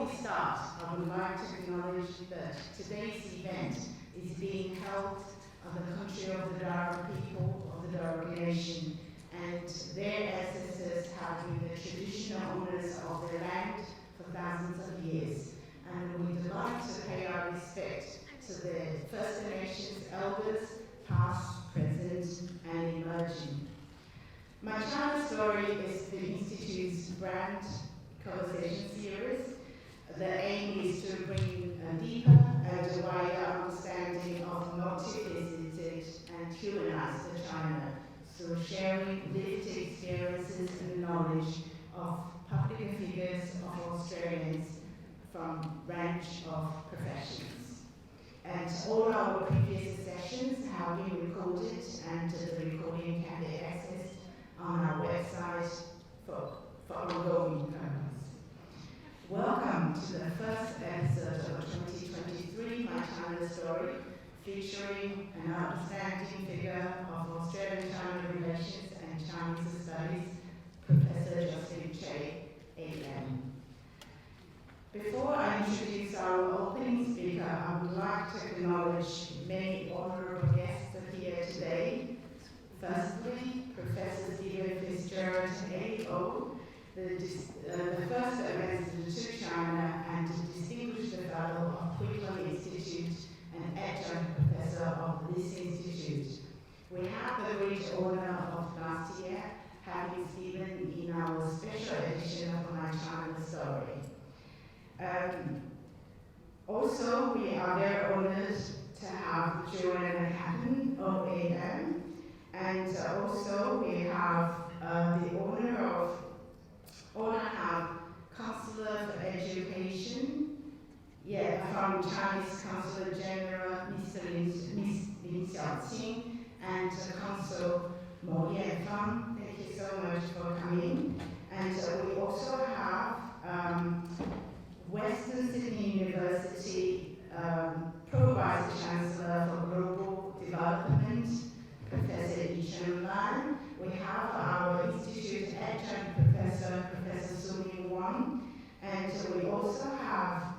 Before we start, I would like to acknowledge that today's event is being held on the country of the Darug people of the Darug Nation, and their ancestors have been the traditional owners of their land for thousands of years. And we'd like to pay our respect to the First Nations elders, past, present, and emerging. My child's story is the Institute's brand conversation series. The aim is to bring a deeper and a wider understanding of multifaceted and humanized China through sharing lived experiences and knowledge of public figures of Australians from a range of professions. And all our previous sessions have been recorded, and the recording can be accessed on our website for ongoing purpose. Welcome to the first episode of 2023 My China Story, featuring an outstanding figure of Australian-China relations and Chinese studies, Professor Jocelyn Chey, AM. Before I introduce our opening speaker, I would like to acknowledge many honorable guests here today. Firstly, Professor Stephen Fitzgerald, AO, the first ambassador to China and distinguished fellow of Queensland Institute and adjunct professor of this institute. We have the great honor of last year having Stephen in our special edition of My China Story. Also, we are very honored to have Joanna Hatton, OAM, and also we have the honor to have Counselor for Education, from Chinese Consul General Mr. Lin Xiaoqing, and Consul Mo Yanfang. Thank you so much for coming. And we also have Western Sydney University Pro Vice Chancellor for Global Development, Professor Yi Lan. We have our Institute Adjunct Professor, Professor Sumi Wang, and we also have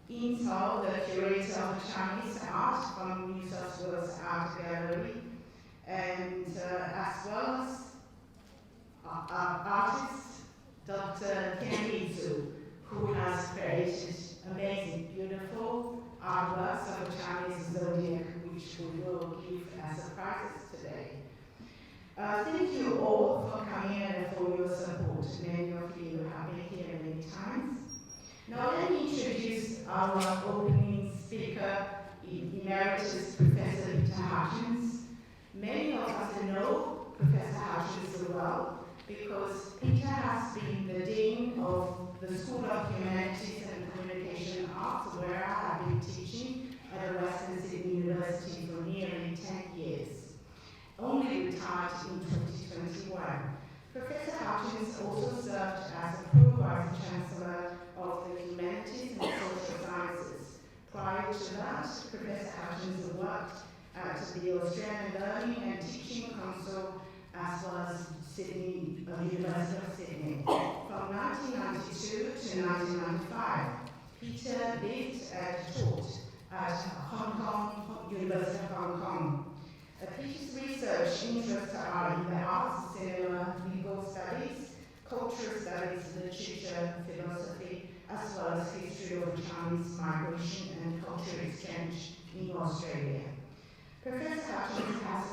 Insol, the curator of Chinese art from New South Wales Art Gallery, and as well as artist Dr. Ken Lizu, who has created amazing, beautiful artworks of the Chinese zodiac, which we will give as surprises today. Thank you all for coming and for your support. Many of you have been here many times. Now let me introduce our opening speaker, Emeritus Professor Peter Hutchins. Many of us know Professor Hutchins well because Peter has been the Dean of the School of Humanities and Communication Arts, where I have been teaching at Western Sydney University for nearly 10 years. Only retired in 2021. Professor Hutchins also served as a Pro Vice Chancellor of the Humanities and Social Sciences. Prior to that, Professor Hutchins worked at the Australian Learning and Teaching Council as well as Sydney, University of Sydney. From 1992 to 1995, Peter lived and taught at University of Hong Kong. Peter's research interests are in the arts, cinema, legal studies, cultural studies, literature, philosophy, as well as history of Chinese migration and cultural exchange in Australia. Professor Hutchins has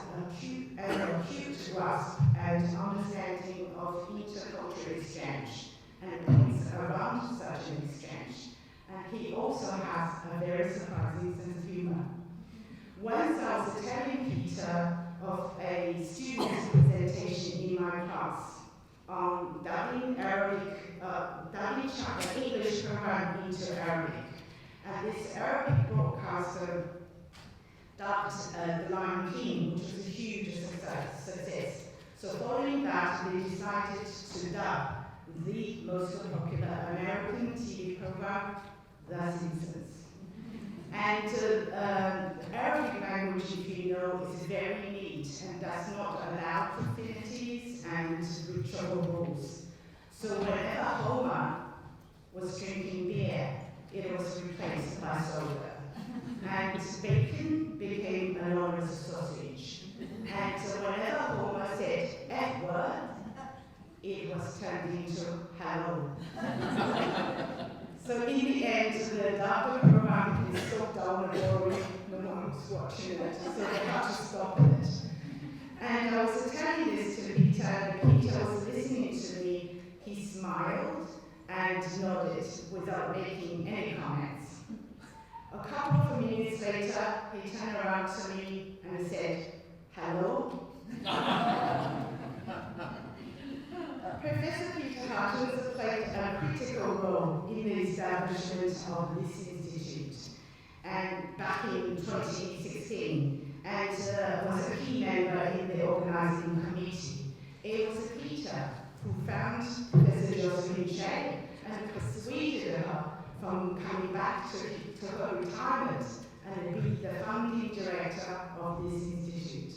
an acute grasp and understanding of intercultural exchange and points around such an exchange. And he also has a very surprising sense of humor. Once I was telling Peter of a student's presentation in my class on dubbing English program into Arabic. And this Arabic broadcaster dubbed The Lion King, which was a huge success. So following that, they decided to dub the most popular American TV program, The Simpsons. And Arabic language, if you know, is very neat and does not allow profanities and ritual rules. So whenever Homer was drinking beer, it was replaced by soda. And bacon became known as a sausage. And so whenever Homer said F word, it was turned into hello. So in the end, the doctor program is so down the road, no one was watching it, so they had to stop it. And I was telling this to Peter, and Peter was listening to me. He smiled and nodded without making any comments. A couple of minutes later, he turned around to me and said, hello? Professor Peter Hutchins played a critical role in the establishment of this institute and back in 2016, and was a key member in the organising committee. It was Peter who found Professor Jocelyn Chey and persuaded her from coming back to her retirement and be the founding director of this institute.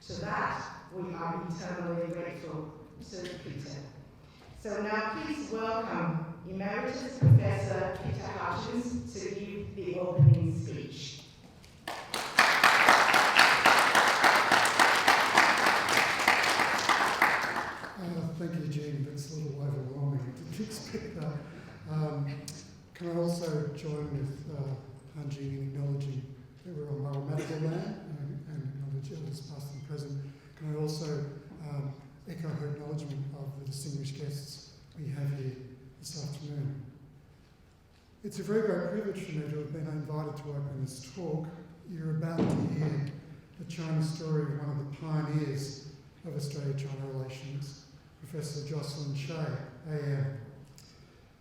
To that, we are eternally grateful to Peter. So now please welcome Emeritus Professor Peter Hutchins to give the opening speech. Thank you, Jean. That's a little overwhelming. I didn't expect that. Can I also join with Hanji in acknowledging that we're on Murrumbidgee land and acknowledge elders past and present? Can I also echo her acknowledgement of the distinguished guests we have here this afternoon? It's a very great privilege for me to have been invited to open this talk. You're about to hear the China story of one of the pioneers of Australia-China relations, Professor Jocelyn Chey, AM.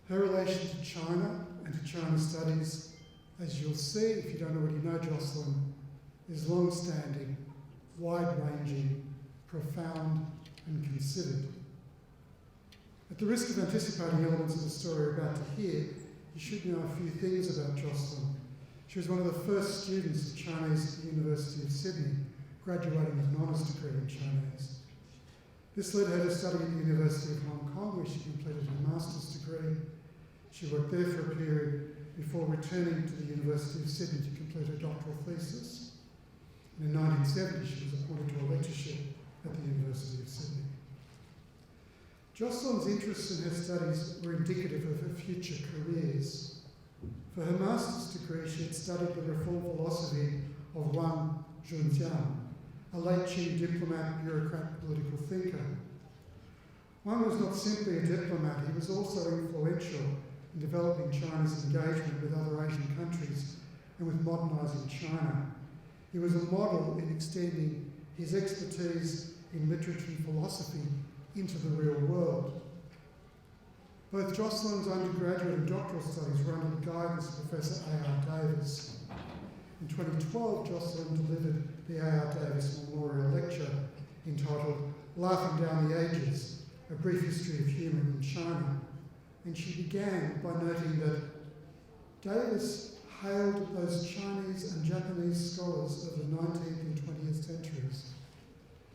Her relation to China and to China studies, as you'll see if you don't already know Jocelyn, is long-standing, wide-ranging, profound and considered. At the risk of anticipating elements of the story we're about to hear, you should know a few things about Jocelyn. She was one of the first students of Chinese at the University of Sydney, graduating with an honours degree in Chinese. This led her to study at the University of Hong Kong, where she completed her master's degree. She worked there for a period before returning to the University of Sydney to complete her doctoral thesis. And in 1970, she was appointed to a lectureship at the University of Sydney. Jocelyn's interests in her studies were indicative of her future careers. For her master's degree, she had studied the reform philosophy of Wang Junjiang, a late Qing diplomat, bureaucrat, political thinker. Wang was not simply a diplomat, he was also influential in developing China's engagement with other Asian countries and with modernising China. He was a model in extending his expertise in literature and philosophy into the real world. Both Jocelyn's undergraduate and doctoral studies were under the guidance of Professor A.R. Davis. In 2012, Jocelyn delivered the A.R. Davis Memorial Lecture entitled Laughing Down the Ages, A Brief History of Humour in China. And she began by noting that Davis hailed those Chinese and Japanese scholars of the 19th and 20th centuries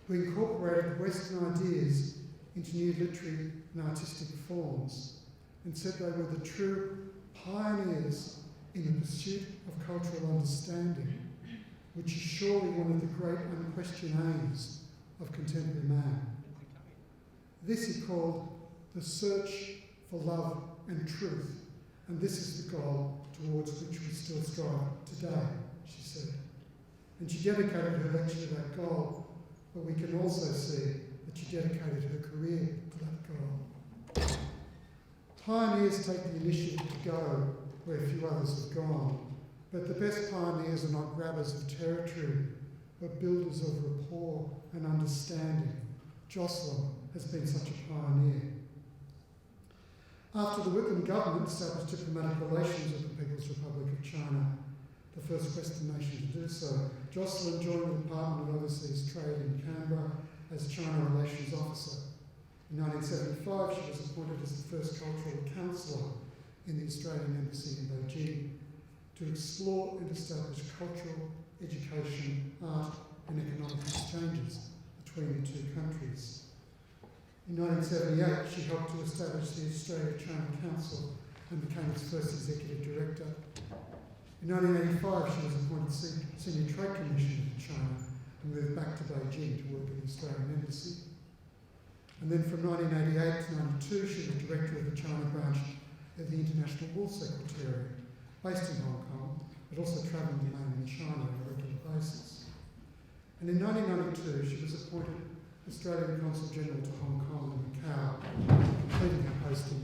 who incorporated Western ideas into new literary and artistic forms, and said they were the true pioneers in the pursuit of cultural understanding, which is surely one of the great unquestioned aims of contemporary man. This he called the search for love and truth, and this is the goal towards which we still strive today, she said. And she dedicated her lecture to that goal, but we can also see that she dedicated her career to that goal. Pioneers take the initiative to go where few others have gone, but the best pioneers are not grabbers of territory, but builders of rapport and understanding. Jocelyn has been such a pioneer. After the Whitlam government established diplomatic relations with the People's Republic of China, the first Western nation to do so, Jocelyn joined the Department of Overseas Trade in Canberra as China Relations Officer. In 1975, she was appointed as the first cultural counsellor in the Australian Embassy in Beijing to explore and establish cultural, education, art and economic exchanges between the two countries. In 1978, she helped to establish the Australia-China Council and became its first executive director. In 1985, she was appointed Senior Trade Commissioner to China and moved back to Beijing to work at the Australian Embassy. And then from 1988 to 92, she was director of the China branch of the International Wool Secretariat, based in Hong Kong, but also travelling to mainland China on a regular basis. And in 1992, she was appointed Australian Consul General to Hong Kong and Macau, completing her posting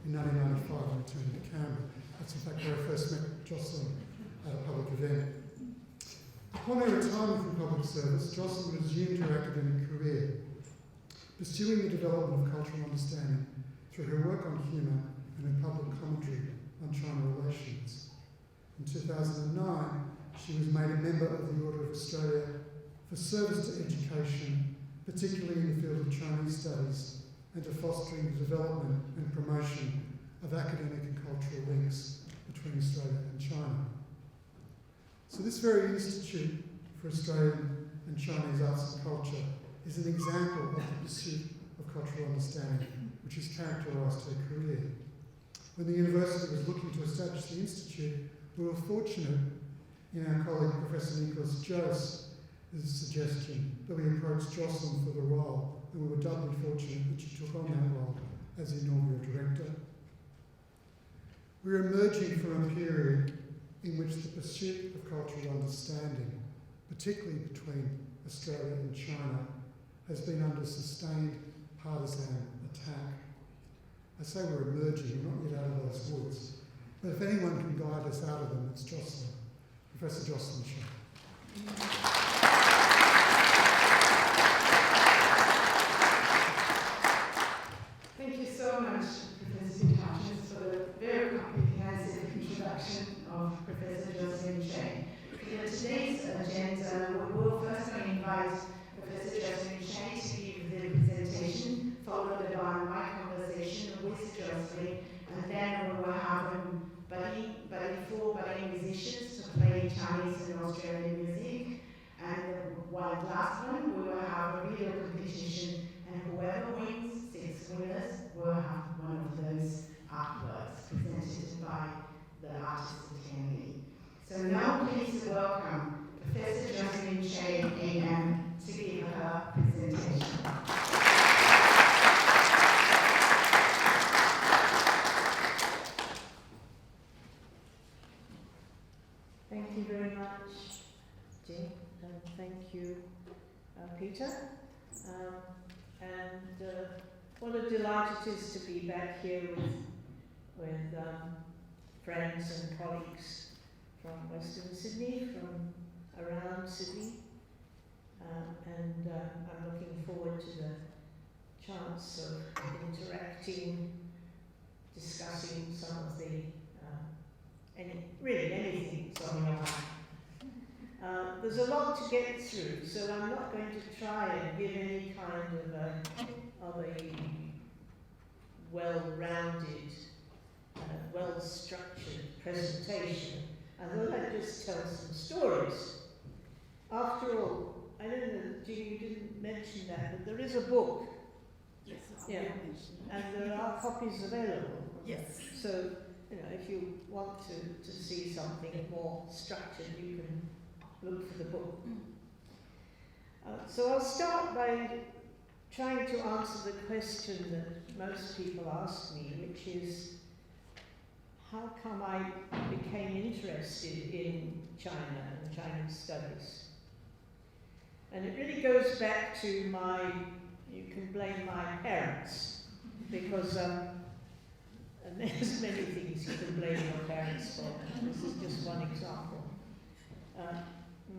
in 1995 and returning to Canberra. That's in fact where I first met Jocelyn at a public event. Upon her retirement from public service, Jocelyn resumed her academic career, pursuing the development of cultural understanding through her work on humour and her public commentary on China relations. In 2009, she was made a member of the Order of Australia for service to education, particularly in the field of Chinese studies, and to fostering the development and promotion of academic and cultural links between Australia and China. So this very Institute for Australian and Chinese Arts and Culture is an example of the pursuit of cultural understanding, which has characterised her career. When the university was looking to establish the Institute, we were fortunate in our colleague Professor Nicholas Jo's suggestion that we approached Jocelyn for the role, and we were doubly fortunate that she took on that role as the inaugural director. We're emerging from a period in which the pursuit of cultural understanding, particularly between Australia and China, has been under sustained partisan attack. I say we're emerging, we're not yet out of those woods, but if anyone can guide us out of them, it's Jocelyn, Professor Jocelyn Chey. Thank you so much, Professor Hutchins, for the very comprehensive introduction of Professor Jocelyn Chey. In today's agenda, we will first invite Professor Jocelyn Chey to give the presentation, followed by my conversation with Jocelyn, and then we will have four budding musicians to play Chinese and Australian music. And one last one, we will have a video competition, and whoever wins, 6 winners, will have one of those artworks presented by the artist attendee. So now please welcome Professor Jocelyn Chey, AM, to give her presentation. Thank you very much, Jane, and thank you, Peter. What a delight it is to be back here with friends and colleagues from Western Sydney, from around Sydney, and I'm looking forward to the chance of interacting, discussing some of the anything that's on your mind. There's a lot to get through, so I'm not going to try and give any kind of a well-rounded, well-structured presentation. I thought I'd just tell some stories. After all, I don't know, Jean, you didn't mention that, but there is a book. Yes, Yeah, and there are copies available. yes. So, you know, if you want to see something more structured, you can look for the book. So I'll start by trying to answer the question that most people ask me, which is, how come I became interested in China and Chinese studies? And it really goes back to you can blame my parents, because and there's many things you can blame your parents for. This is just one example.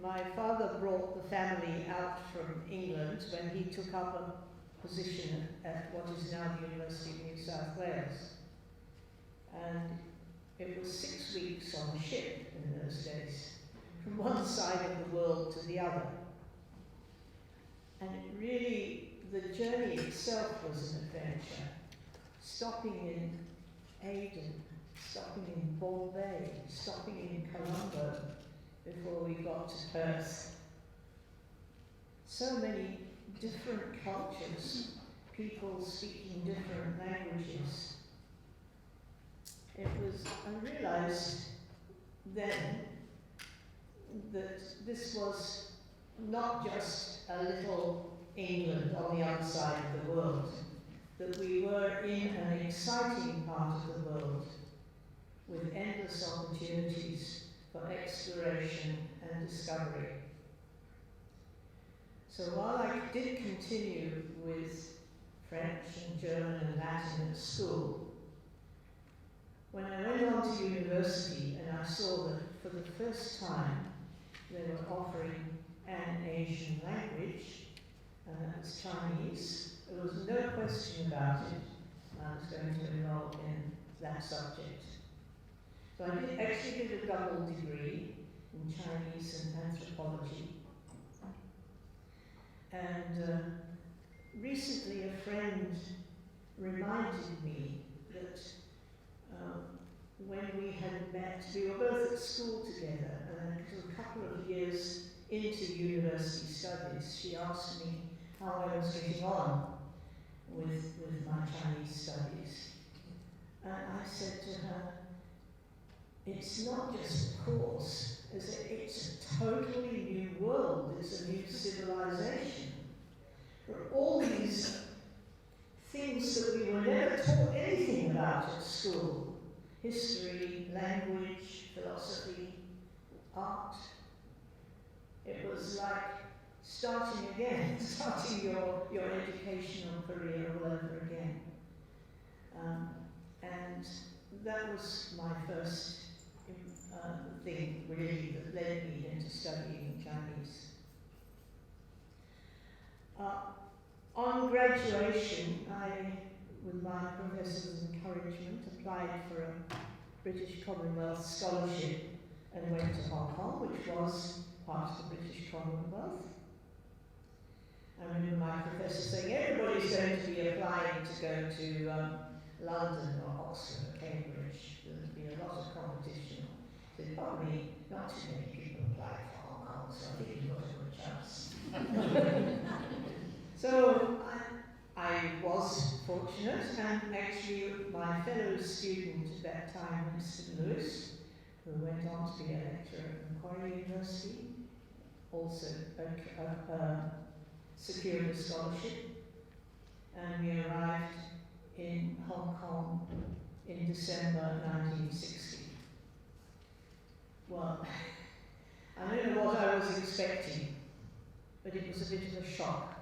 My father brought the family out from England when he took up a position at what is now the University of New South Wales. And it was 6 weeks on a ship in those days, from one side of the world to the other. And it really, the journey itself was an adventure. Stopping in Aden, stopping in Bombay, stopping in Colombo before we got to Perth. So many different cultures, people speaking different languages. I realised then that this was not just a little England on the other side of the world, that we were in an exciting part of the world with endless opportunities for exploration and discovery. So while I did continue with French and German and Latin at school, when I went on to university and I saw that for the first time they were offering an Asian language, and that was Chinese, there was no question about it. I was going to enroll in that subject. So I actually did a double degree in Chinese and anthropology. And recently a friend reminded me that when we had met, we were both at school together, and a couple of years into university studies, she asked me how I was getting on with my Chinese studies. And I said to her, it's not just a course, it's a totally new world, it's a new civilization. There are all these things that we were never taught anything about at school. History, language, philosophy, art. It was like starting again, starting your educational career all over again. And that was my first thing, really, that led me into studying Chinese. On graduation, I, with my professor's encouragement, applied for a British Commonwealth scholarship and went to Hong Kong, which was part of the British Commonwealth. I remember my professor saying, everybody's going to be applying to go to London or Oxford or Cambridge. There'll be a lot of competition. So probably not too many people apply for Hong Kong, so I think you've got a good chance. So I was fortunate, and actually my fellow student at that time, Mr. Lewis, who went on to be a lecturer at Macquarie University, also secured a scholarship, and we arrived in Hong Kong in December 1960. Well, I don't know what I was expecting, but it was a bit of a shock.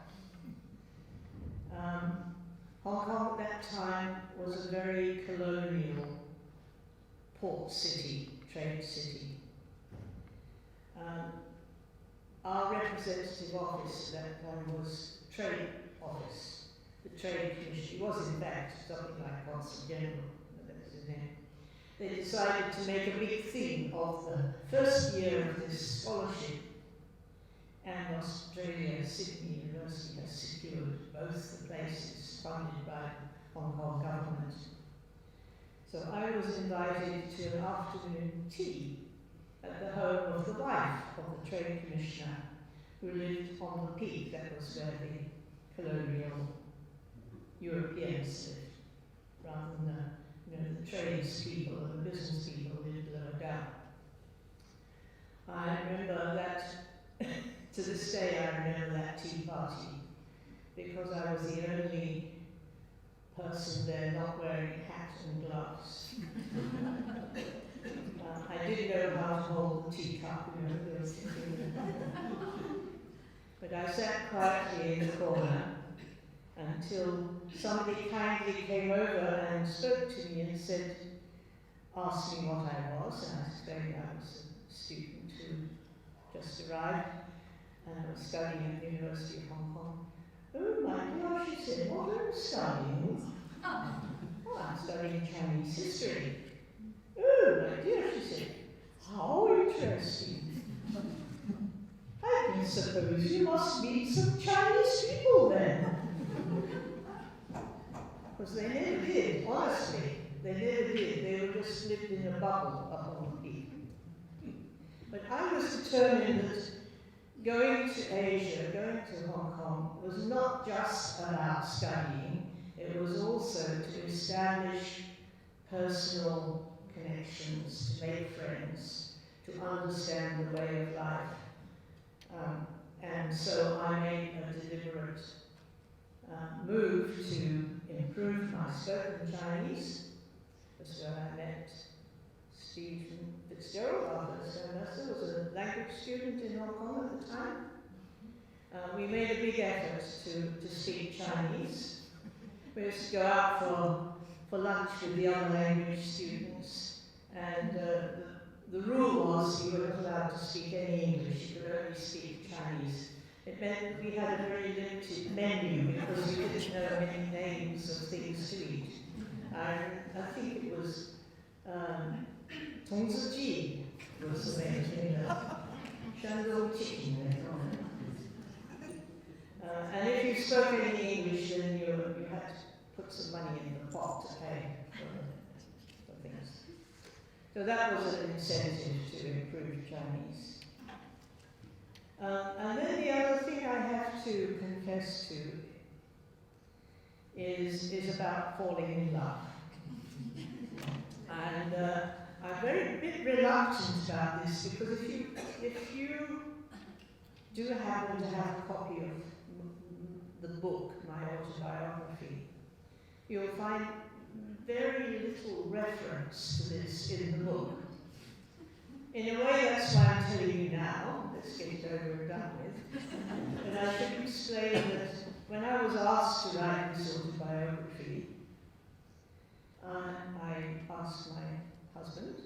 Hong Kong at that time was a very colonial port city, trade city. Our representative office at that time was Trade Office, the Trade Commission. It was in fact something like Consul General, that was his name. They decided to make a big thing of the first year of this scholarship, and Australia, Sydney University has secured both the places funded by Hong Kong government. So I was invited to an afternoon tea at the home of the wife of the Trade Commissioner, who lived on the peak. That was where the colonial Europeans lived, rather than the tradespeople and the business people lived lower down. I remember that, to this day I remember that tea party, because I was the only person there not wearing a hat and gloves. I didn't know how to hold the teacup, but I sat quietly in the corner until somebody kindly came over and spoke to me and asked me what I was, and I explained I was a student who just arrived and I was studying at the University of Hong Kong. Oh my gosh, she said, what are you studying? Oh, I'm studying Chinese history. Oh my dear, she said, how interesting. I can suppose you must meet some Chinese people then. Because they never did, honestly. They never did. They were just lived in a bubble up on the peak. But I was determined that going to Asia, going to Hong Kong, was not just about studying. It was also to establish personal connections, to make friends, to understand the way of life. And so I made a deliberate move to improve my spoken Chinese. That's where I met Stephen Fitzgerald, our first semester, was a language student in Hong Kong at the time. We made a big effort to speak Chinese. We used to go out for lunch with the other language students, and the rule was you weren't allowed to speak any English, you could only speak Chinese. It meant that we had a very limited menu because we didn't know many names of things to eat. And I think it was Tong Zi Ji was the main Shandong chicken. And if you spoke any English, then you had to put some money in the pot to pay for things. So that was an incentive to improve Chinese. And then the other thing I have to confess to is about falling in love. And I'm very bit reluctant about this because if you do happen to have a copy of the book, my autobiography, you'll find very little reference to this in the book. In a way, that's why I'm telling you now. Let's get it over and done with. And I should explain that when I was asked to write this autobiography, I asked my husband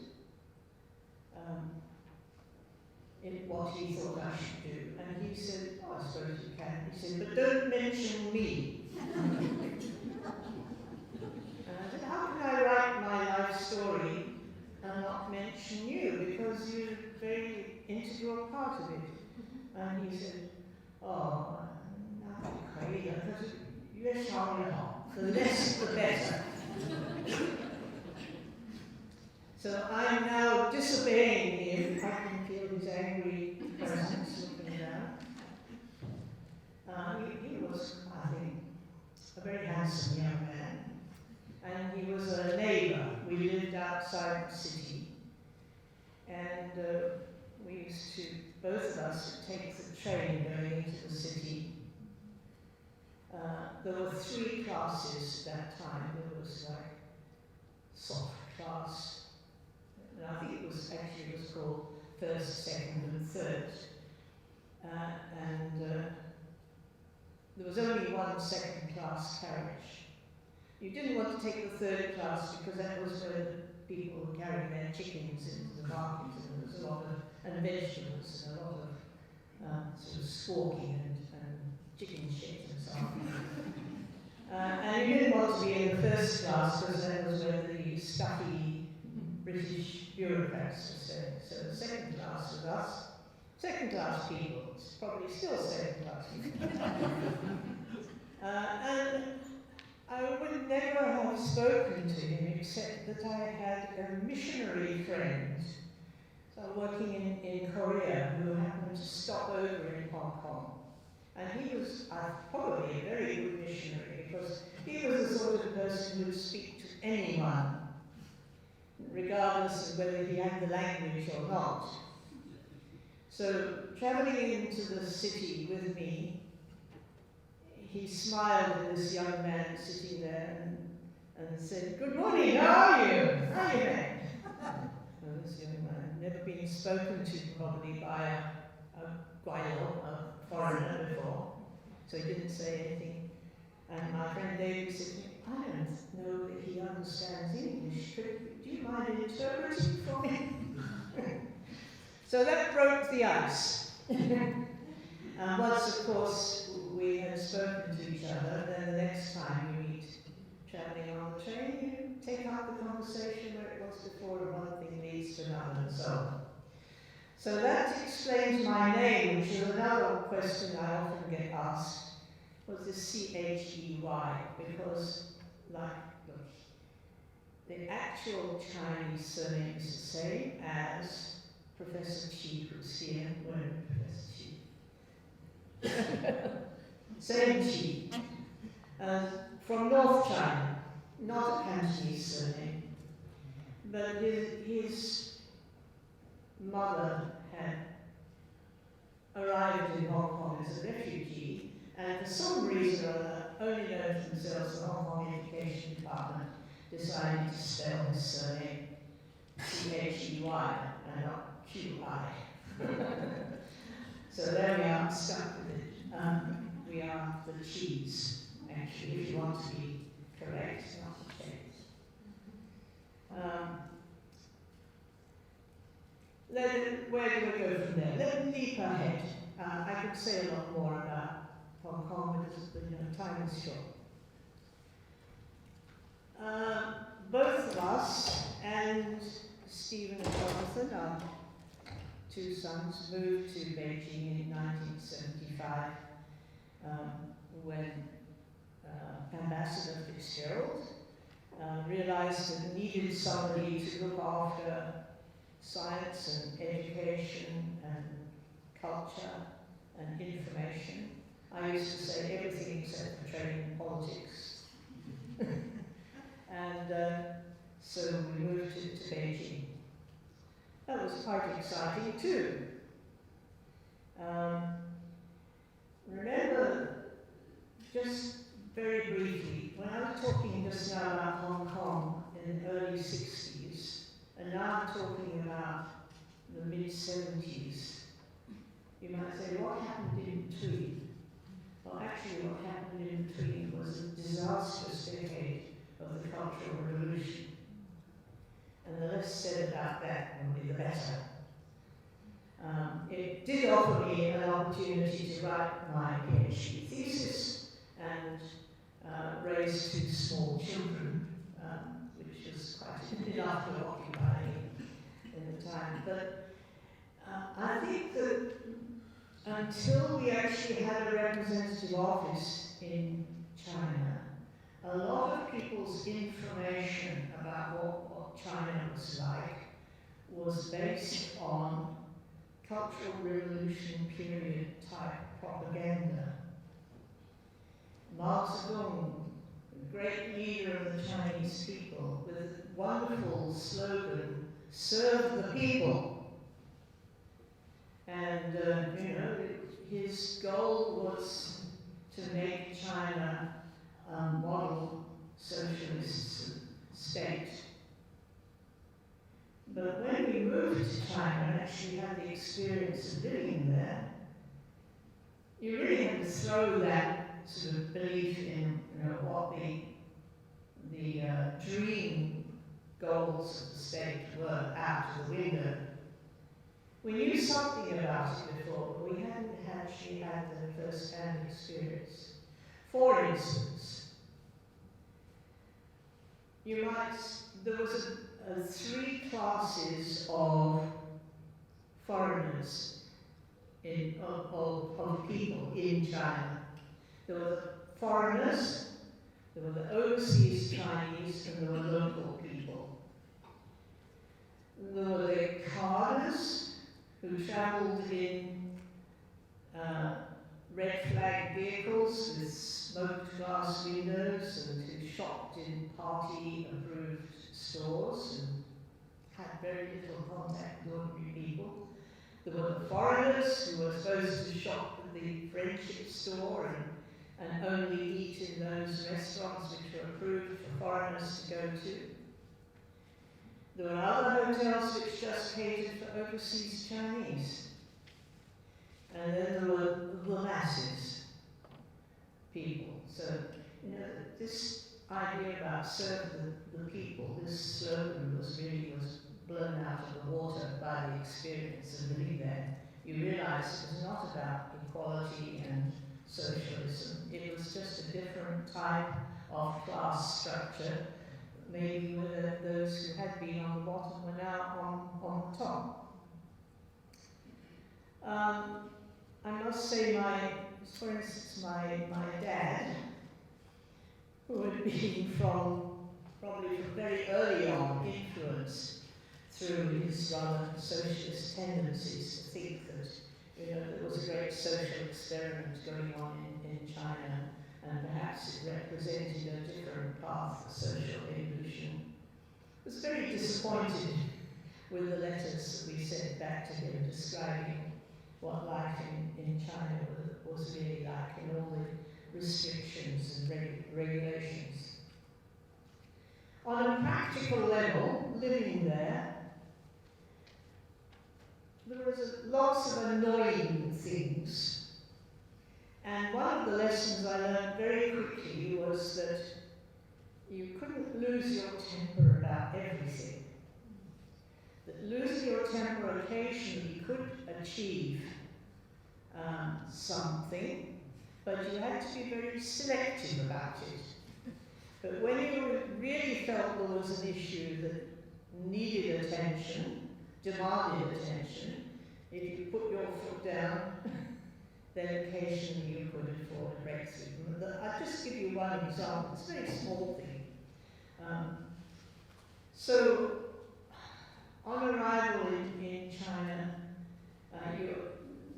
what he thought I should do, and he said, "Oh, I suppose you can." He said, "But don't mention me." And I said, "How can I write my life story and not mention you, because you're a very integral part of it?" And he said, "Oh, no, Craig, because you're showing off. The less the better." So I'm now disobeying him. I can feel his angry presence looking down. He was, I think, a very handsome young man. And he was a neighbour. We lived outside the city. And we used to, both of us, take the train going into the city. There were 3 classes at that time. There was like soft class, and I think it was called first, second, and third. There was only one second class carriage. You didn't want to take the third class because that was where the people were carrying their chickens into the market, and there was a lot of, and vegetables, and a lot of sort of squawking and chicken shit and so on. And you didn't want to be in the first class because that was where the stuffy British bureaucrats were staying. So the second class was us, second class people. It's probably still second class people. And I would never have spoken to him except that I had a missionary friend. So I'm working in Korea who happened to stop over in Hong Kong. And he was probably a very good missionary because he was the sort of person who would speak to anyone, regardless of whether he had the language or not. So, travelling into the city with me, he smiled at this young man sitting there and said, "Good morning, how are you? How are you, man?" Well, this young man had never been spoken to probably by a Guayao, a foreigner before, so he didn't say anything. And my friend David said, "I don't know that he understands English. Do you mind interpreting for me?" So that broke the ice. And once, of course, we had spoken to each other, then the next time you meet travelling on the train, you take up the conversation where it was before, and one thing leads to another, and so on. So that explains my name, which is another question I often get asked. Was this Chey? Because, like, look, the actual Chinese surname is the same as Professor Chey, who's here. Where Professor Chey? Same Chey. From North China, not a Cantonese surname. but his mother had arrived in Hong Kong as a refugee, and for some reason or other, only known to themselves, the Hong Kong Education Department decided to spell his surname C-H-E-Y and not Q-I. So there we are, stuck with it. We are the Cheys, actually, if you want to be correct, not the Cheys. Where do we go from there? Let me leap ahead. I could say a lot more about Hong Kong because time is short. Both of us and Stephen and Jonathan, our two sons, moved to Beijing in 1975 when Ambassador Fitzgerald realized that needed somebody to look after science and education and culture and information. I used to say everything except for trade and politics. And so we moved to Beijing. That was quite exciting too. Remember, just very briefly, when I was talking just now about Hong Kong in the early 60s, and now I'm talking about the mid-70s, you might say, what happened in between? Well, actually what happened in between was a disastrous decade of the Cultural Revolution. And the less said about that would be the better. It did offer me an opportunity to write my PhD thesis and raise two small children, which was quite enough to occupy me in the time. But I think that until we actually had a representative office in China, a lot of people's information about what China was like was based on Cultural Revolution period type propaganda. Mao Zedong, a great leader of the Chinese people, with a wonderful slogan, "Serve the people." And his goal was to make China a model socialist state. But when we moved to China and actually had the experience of living there, you really had to throw that sort of belief in what the dream goals of the state were out of the window. We knew something about it before, but we hadn't actually had the first-hand experience. For instance, there was 3 classes of foreigners, of people in China. There were the foreigners, there were the overseas Chinese, and there were local people. There were the carders, who travelled in red flag vehicles with smoked glass windows and who shopped in party-approved stores and had very little contact with ordinary people. There were the foreigners who were supposed to shop at the friendship store and only eat in those restaurants which were approved for foreigners to go to. There were other hotels which just catered for overseas Chinese. And then there were the masses people. So, this idea about serve the people, this slogan was blown out of the water by the experience of living there. You realise it was not about equality and socialism. It was just a different type of class structure. Maybe those who had been on the bottom were now on the top. I must say, for instance, my dad, who had been probably from very early on influenced through his rather socialist tendencies to think that there was a great social experiment going on in China, and perhaps it represented a different path for social evolution. was very disappointed with the letters that we sent back to him describing what life in China was really like and all the restrictions and regulations. On a practical level, living there was lots of annoying things. And one of the lessons I learned very quickly was that you couldn't lose your temper about everything. That losing your temper occasionally could achieve something, but you had to be very selective about it. But when you really felt there was an issue that needed attention, demanded attention, if you put your foot down, then occasionally you could afford a breakthrough. I'll just give you one example. It's a very small thing. So, on arrival in China,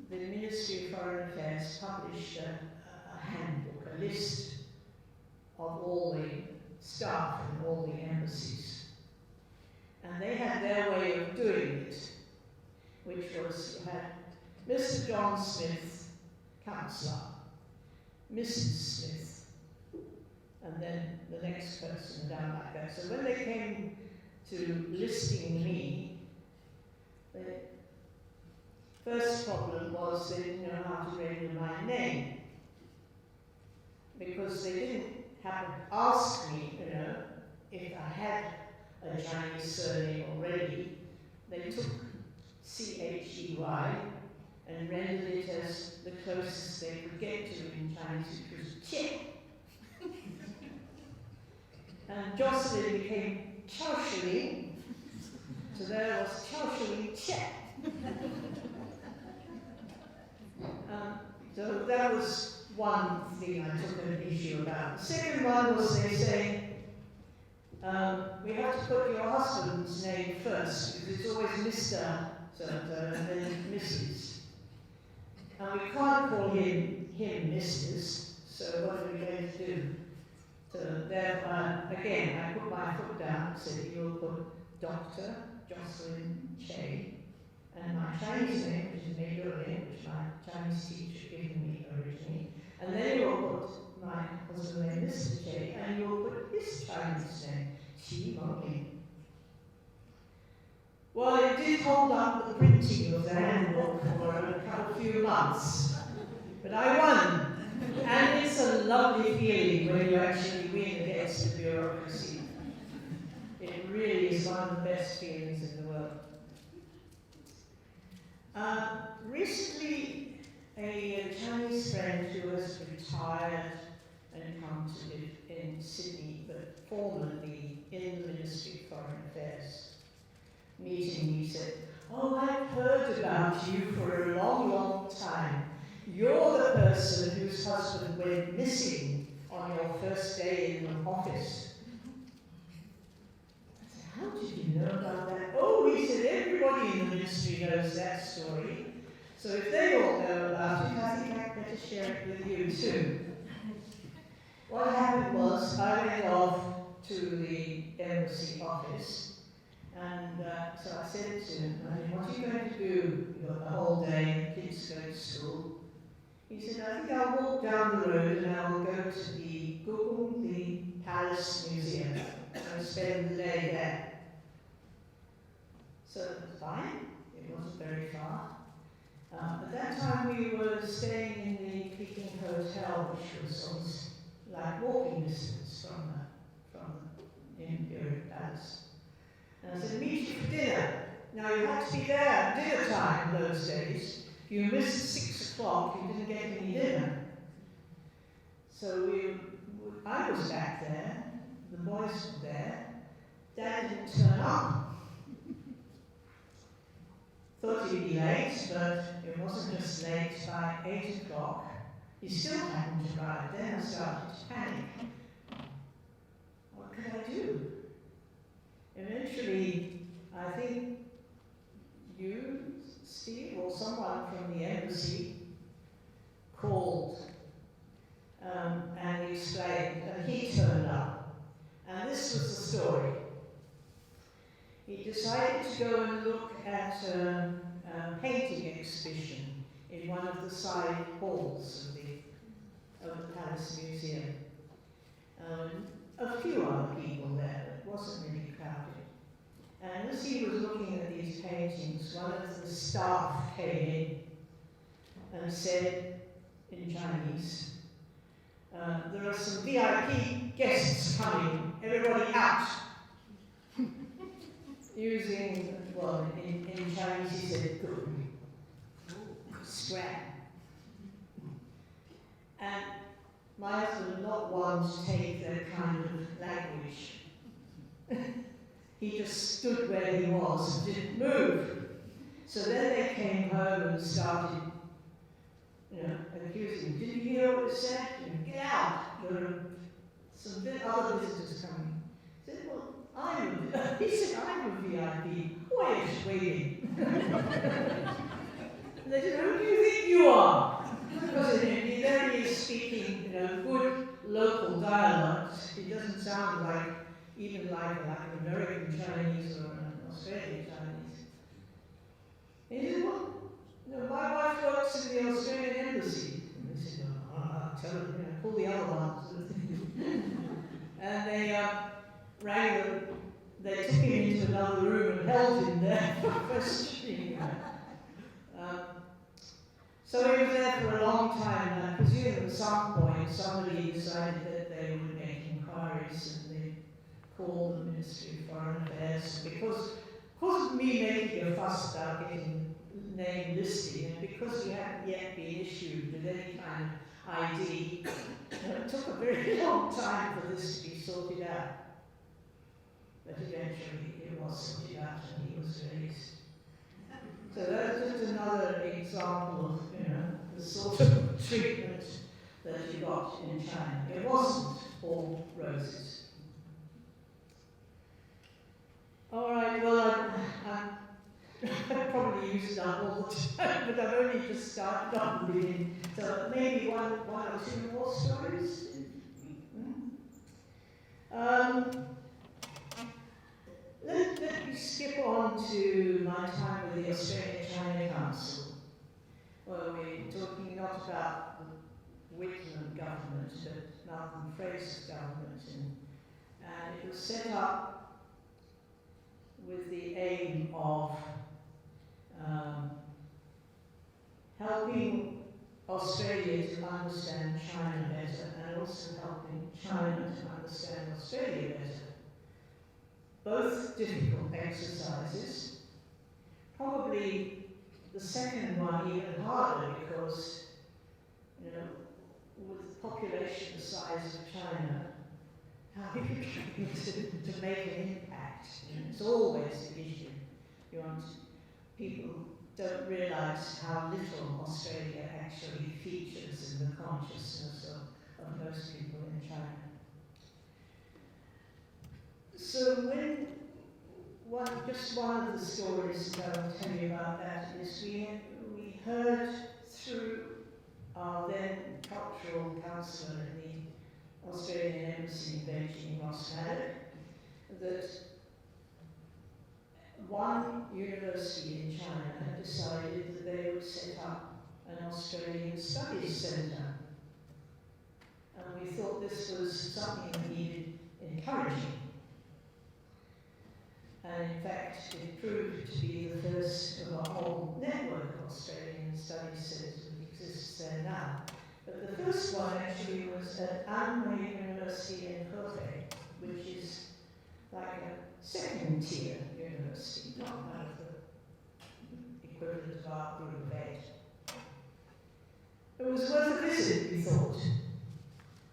the Ministry of Foreign Affairs published a handbook, a list of all the staff in all the embassies. And they had their way of doing it, which was you had Mr. John Smith, Councillor, Mrs. Smith, and then the next person down like that. So when they came to listing me, the first problem was they didn't know how to render my name, because they didn't happen to ask me, if I had a Chinese surname already. They took C-H-E-Y and rendered it as the closest they could get to in Chinese, which was Chey. And Jocelyn became Jocelyn, so there was Jocelyn Chey. So that was one thing I took an issue about. The second one was they say, we have to put your husband's name first, because it's always Mr. so-and-so and then Mrs. And we can't call him Mrs., so what are we going to do? So there, again, I put my foot down and said, you'll put Dr. Jocelyn Chey, and my Chinese name, which is Maybelline, which my Chinese teacher gave me originally, and then you'll put my husband's name, Mr. Chey, and you'll put his Chinese name, Qi Mengling. Well, it did hold up the printing of the handbook for a few months, but I won. And it's a lovely feeling when you actually win against the bureaucracy. It really is one of the best feelings in the world. Recently, a Chinese friend who has retired and come to live in Sydney, but formerly in the Ministry of Foreign Affairs, meeting me said, "Oh, I've heard about you for a long, long time. You're the person whose husband went missing on your first day in the office." I said, "How did you know about that?" "Oh," he said, "everybody in the ministry knows that story. So if they all know about it, I think I'd better share it with you too." What happened was, I went off to the embassy office, and so I said to him, "What are you going to do? You've got the whole day, kids go to school." He said, "I think I'll walk down the road and I will go to the Gugong, the Palace Museum, and spend the day there." So it was fine, it wasn't very far. At that time we were staying in the Peking Hotel, which was like walking distance from the Imperial Palace. And I said, "Meet you for dinner." Now you had to be there at dinner time those days. If you missed 6 o'clock, you didn't get any dinner. So I was back there, the boys were there, Dad didn't turn up. Thought he'd be late, but it wasn't just late. By 8 o'clock, he still hadn't arrived. Then I started to panic. What could I do? Eventually, I think you, Steve, or someone from the embassy called and explained, and he turned up. And this was the story. he decided to go and look at a painting exhibition in one of the side halls of the Palace Museum. A few other people there, but it wasn't really crowded. And as he was looking at these paintings, one of the staff came in and said in Chinese, there are some VIP guests coming, everybody out. Using, well, in Chinese he said, good, scram. And my husband did not want to take that kind of language. He just stood where he was and didn't move. So then they came home and started, accusing him. Didn't you hear what it said? Get out. There are some other visitors coming. He said, well, he said, I'm a VIP. Why are you waiting? And they said, who do you think you are? Because there he is speaking, good local dialects. It doesn't sound even like an American Chinese or an Australian Chinese. He said, well, my wife works in the Australian embassy. And they said, I'll tell her, pull the other ones. And they took him into another room and held him there for questioning. So he was there for a long time, and I presume at some point somebody decided that they would make inquiries, and they called the Ministry of Foreign Affairs. Because of me making a fuss about getting name listing, and because we hadn't yet been issued with any kind of ID, it took a very long time for this to be sorted out. But eventually it was sorted out and he was released. So that's just another example of, the sort of treatment that you got in China. It wasn't all roses. All right, well, I've probably used that all the time, but I've only just started on the beginning. So maybe one or two more stories. Let me skip on to my time with the Australia-China Council, where we're talking not about the Whitlam government, but Malcolm Fraser's government. And it was set up with the aim of helping Australia to understand China better, and also helping China to understand Australia better. Both difficult exercises. Probably the second one even harder because, with the population the size of China, how are you going to make an impact? It's always the issue. People don't realise how little Australia actually features in the consciousness of most people in China. So just one of the stories that I'll tell you about that is we heard through our then cultural counsellor in the Australian Embassy in Beijing, Ross Maddock, that one university in China had decided that they would set up an Australian Studies Centre. And we thought this was something that needed encouraging. And in fact, it proved to be the first of a whole network of Australian studies centres that exists there now. But the first one actually was at Anhui University in Hefei, which is like a second tier university, not one of the equivalent of our Group of 8. It was worth a visit, we thought.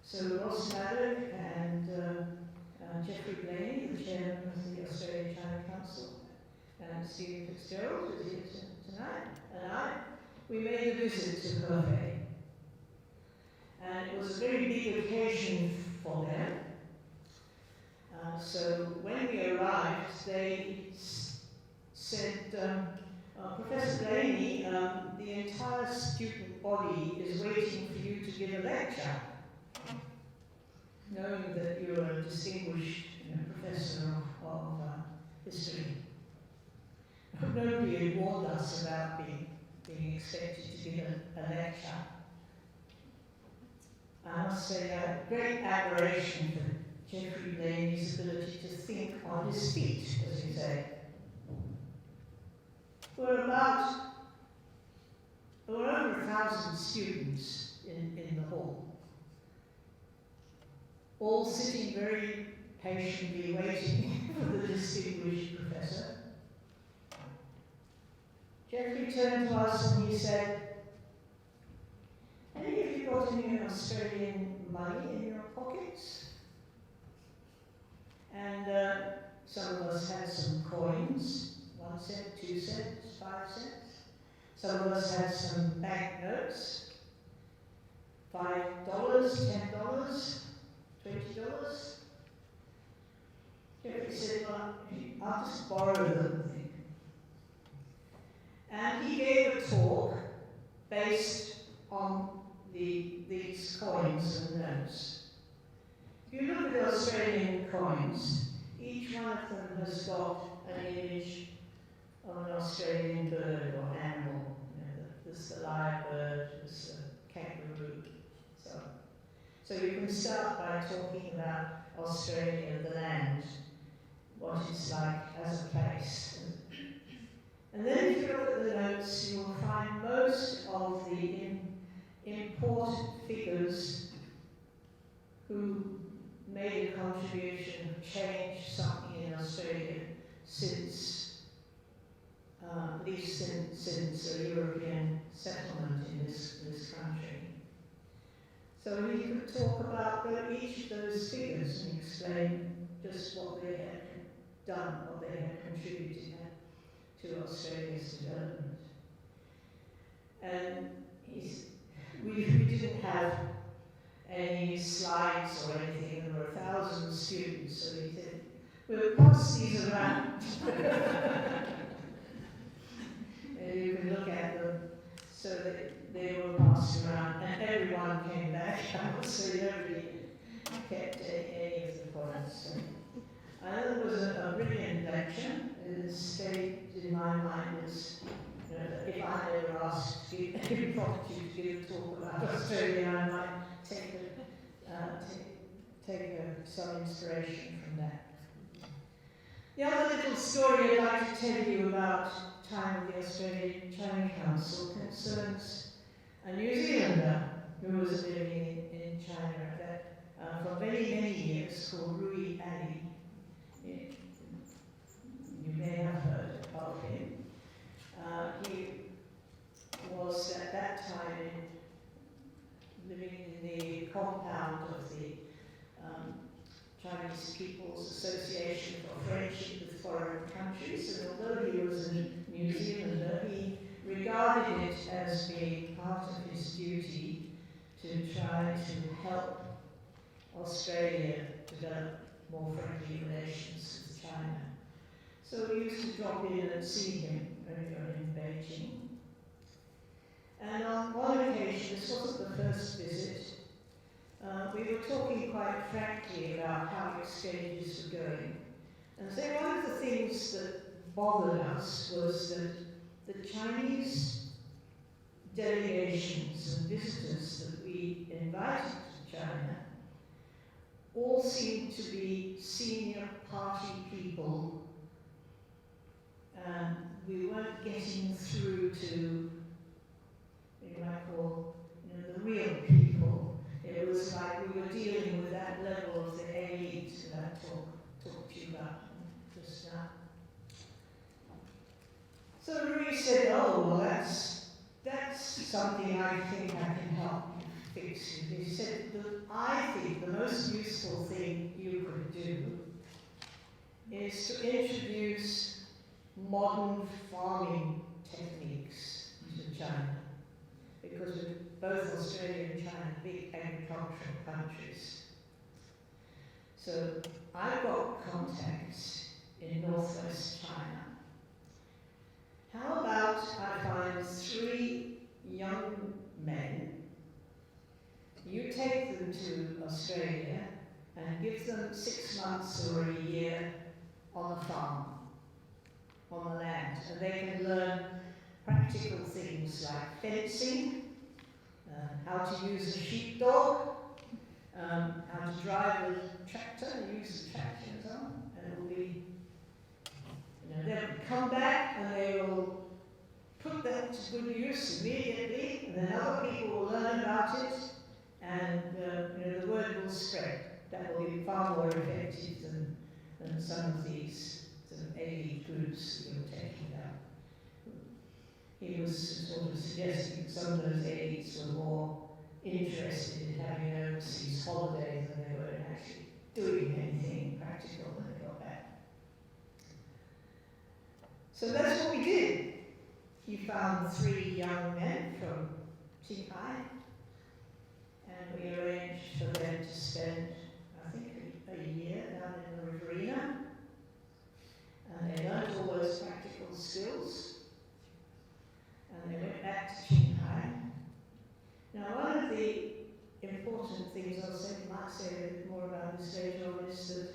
So Ross Maddock and Geoffrey Blaney, the chairman of the Australia-China Council, and Stephen Fitzgerald, who's here tonight, and we made a visit to Hefei. And it was a very big occasion for them. So when we arrived, they said, Professor Blaney, the entire student body is waiting for you to give a lecture, knowing that you're a distinguished professor of history. nobody had warned us about being expected to give a lecture. I must say I have great admiration for Geoffrey Blaney's ability to think on his feet, as you say. There were over 1,000 students in the hall, all sitting very patiently waiting for the distinguished professor. Geoffrey turned to us and he said, "Any of you got any Australian money in your pockets?" And some of us had some coins, 1 cent, 2 cents, 5 cents. Some of us had some banknotes, $5, $10, $20. Geoffrey said, "Well, I'll just borrow them." And he gave a talk based on these coins and notes. If you look at Australian coins, each one of them has got an image of an Australian bird or animal. You know, there's the lyrebird, there's the kangaroo. So you can start by talking about Australia, the land, what it's like as a place. And then if you look at the notes, you will find most of the important figures who made a contribution, have changed something in Australia since, at least since a European settlement in this country. So he could talk about each of those figures and explain just what they had done, what they had contributed to Australia's development. And we didn't have any slides or anything. There were 1,000 students, so he said, "We'll pass these around." And you can look at them. So that they were passed around, and everyone came back out, so nobody kept any of the points. It was a brilliant lecture. It stayed in my mind as, you know, that if I ever asked to give to give a talk about Australia, I might take some inspiration from that. The other little story I'd like to tell you about time of the Australian China Council concerns a New Zealander who was living in China for many, many years, called Rui Ali. You may have heard of him. He was at that time living in the compound of the Chinese People's Association for Friendship with Foreign Countries, and although he was a New Zealander, he regarded it as being part of his duty to try to help Australia develop more friendly relations with China. So we used to drop in and see him earlier in Beijing. And on one occasion, this wasn't the first visit, we were talking quite frankly about how exchanges were going. And so one of the things that bothered us was that the Chinese delegations and visitors that we invited to China all seemed to be senior party people, and we weren't getting through to what you might call, the real people. It was like we were dealing with that level of the elite that I talked to you about just now. So Rui said, "Oh, well, that's something I think I can help you fix." He said, "I think the most useful thing you could do is to introduce modern farming techniques to China, because both Australia and China are big agricultural countries. So I've got contacts in northwest China. How about I find 3 young men, you take them to Australia and give them 6 months or a year on a farm. on the land, and they can learn practical things like fencing, how to use a sheepdog, how to drive a tractor, use a tractor and so on, and it will be, they'll come back and they will put that to good use immediately, and then other people will learn about it, and the word will spread. That will be far more effective than some of these sort of elite groups that you're taking down. He was sort of suggesting that some of those elites were more interested in having an overseas holiday than they were in actually doing anything practical when they got back. So that's what we did. He found 3 young men from Chey, and we arranged for them to spend, I think, a year down in the Riverina. And they learned all those practical skills. And they went back to Chey. Now, one of the important things I'll say, might say a bit more about this later on, is that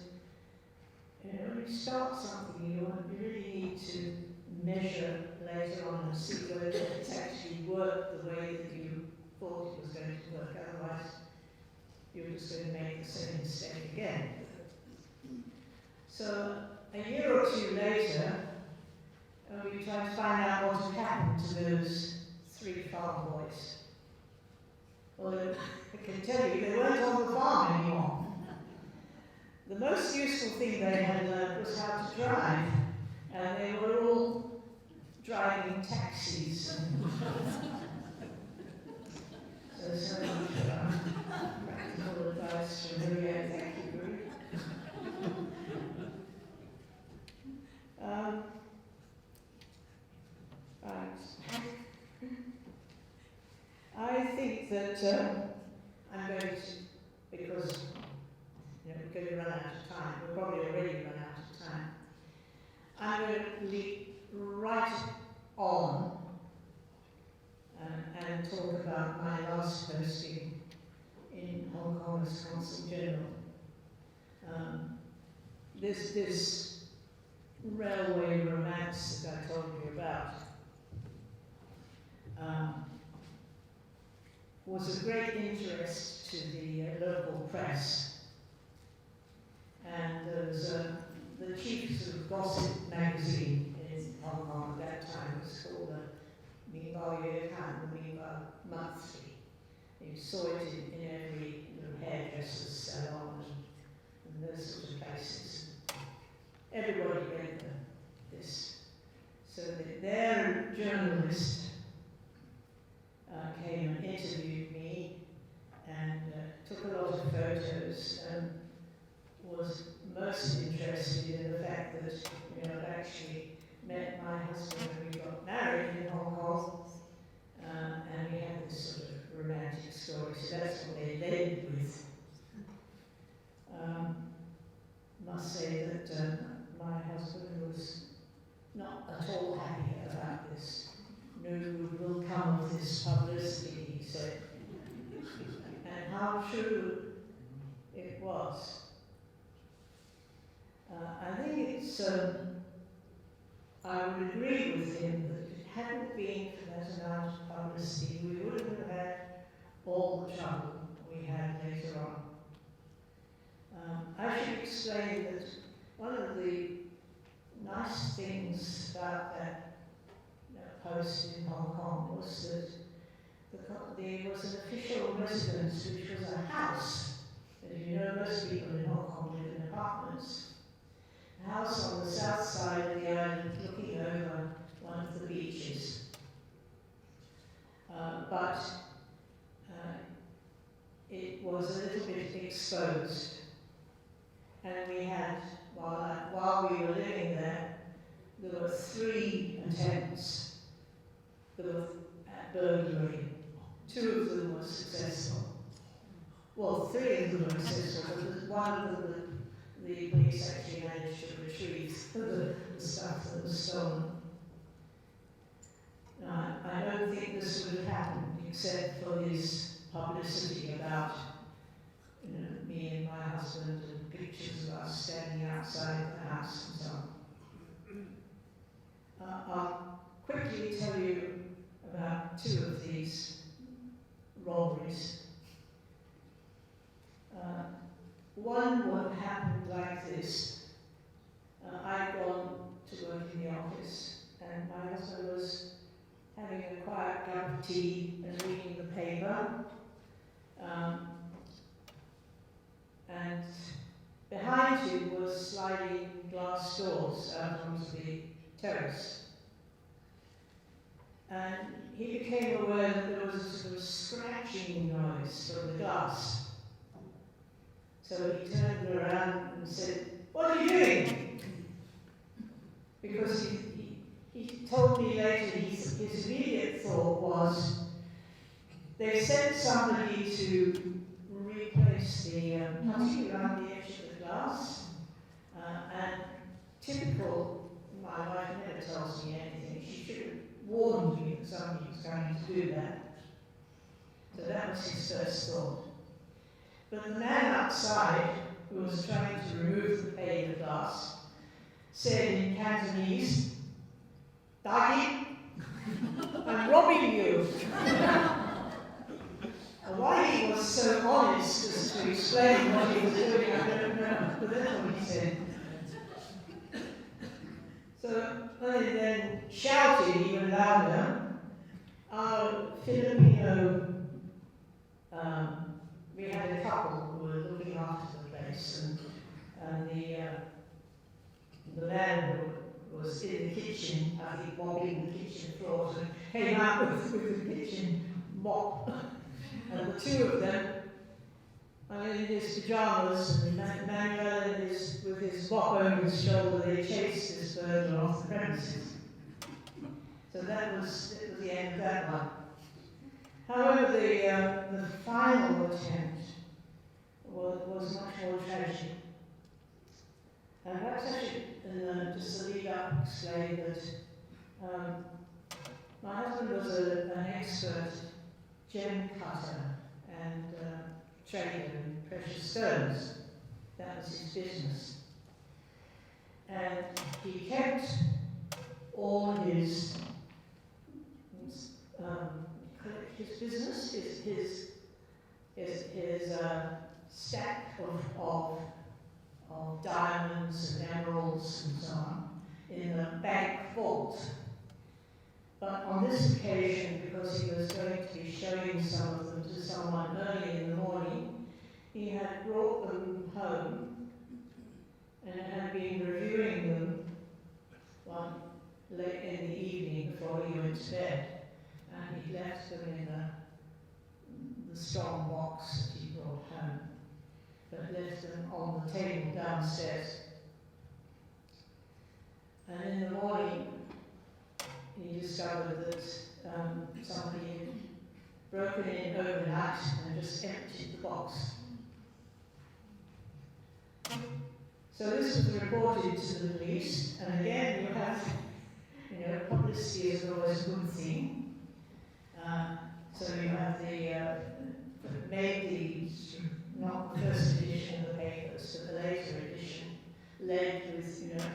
when you start something, you really need to measure later on and see whether it's actually worked the way that you thought it was going to work. Otherwise, you're just going to make the same mistake again. So, a year or 2 later, we tried to find out what had happened to those 3 farm boys. Well, I can tell you, they weren't on the farm anymore. The most useful thing they had learned was how to drive, and they were all driving taxis. So much practical advice from the thank you, group. I think that I'm going to, because we're going to run out of time, we've probably already run out of time, I'm going to lead right on and talk about my last posting in Hong Kong as Consul General. This railway romance that I told you about was of great interest to the local press. And there was the chief sort of gossip magazine in Hong Kong at that time. It was called the Mingbao Yue Kan, the Mingbao Monthly. You saw it in every little hairdresser's salon and those sort of places. Everybody read this. So their journalist came and interviewed me and took a lot of photos and was most interested in the fact that I'd actually met my husband when we got married in Hong Kong, and we had this sort of romantic story. So that's what they led with. Must say that my husband was not at all happy about this. No good will come of this publicity, he said. And how true it was. I think it's, I would agree with him that if it hadn't been for that amount of publicity, we wouldn't have had all the trouble we had later on. I should explain that one of the nice things about that post in Hong Kong was that there was an official residence which was a house. As you know, most people in Hong Kong live in apartments. A house on the south side of the island looking over one of the beaches. But it was a little bit exposed. And we had, while we were living there were 3 attempts at burglary. 2 of them were successful. Well, 3 of them were successful, but one of them the police actually managed to retrieve the stuff that was stolen. I don't think this would have happened except for this publicity about me and my husband and pictures of us standing outside the house and so on. I'll quickly tell you about two of these robberies. One would happen like this. I'd gone to work in the office, and my husband was having a quiet cup of tea and reading the paper. And behind him was sliding glass doors out onto the terrace. And he became aware that there was a sort of scratching noise from the glass. So he turned around and said, "What are you doing?" Because he told me later his immediate thought was, they sent somebody to replace the putty around the edge of the glass, and typical, my wife never tells me anything, she should have warned me that somebody was going to do that. So that was his first thought. But the man outside, who was trying to remove the pane of glass, said in Cantonese, "Dagi, I'm robbing you." And why he was so honest as to explain what he was doing, I don't know, but that's what he said. So I then shouted even louder. Our Filipino, we had a couple who were looking after the place, and the man who was in the kitchen, I think mopping the kitchen floors, and came out with the kitchen mop. And the two of them, in his pajamas, and Manuel with his mop over his shoulder, they chased this burglar off the premises. So that was the end of that one. However, the final attempt was much more tragic. And perhaps I should, just to lead up, explain that my husband was an expert gem cutter and trader in precious stones. That was his business. And he kept all his business, his stack of diamonds and emeralds and so on in a bank vault. But on this occasion, because he was going to be showing some of them to someone early in the morning, he had brought them home and had been reviewing them late in the evening before he went to bed. And he left them in the strong box that he brought home, but left them on the table downstairs. And in the morning, he discovered that somebody had broken in overnight and just emptied the box. So this was reported to the police, and again you have, publicity is always a good thing. So you have not the first edition of the papers, but the later edition, led with,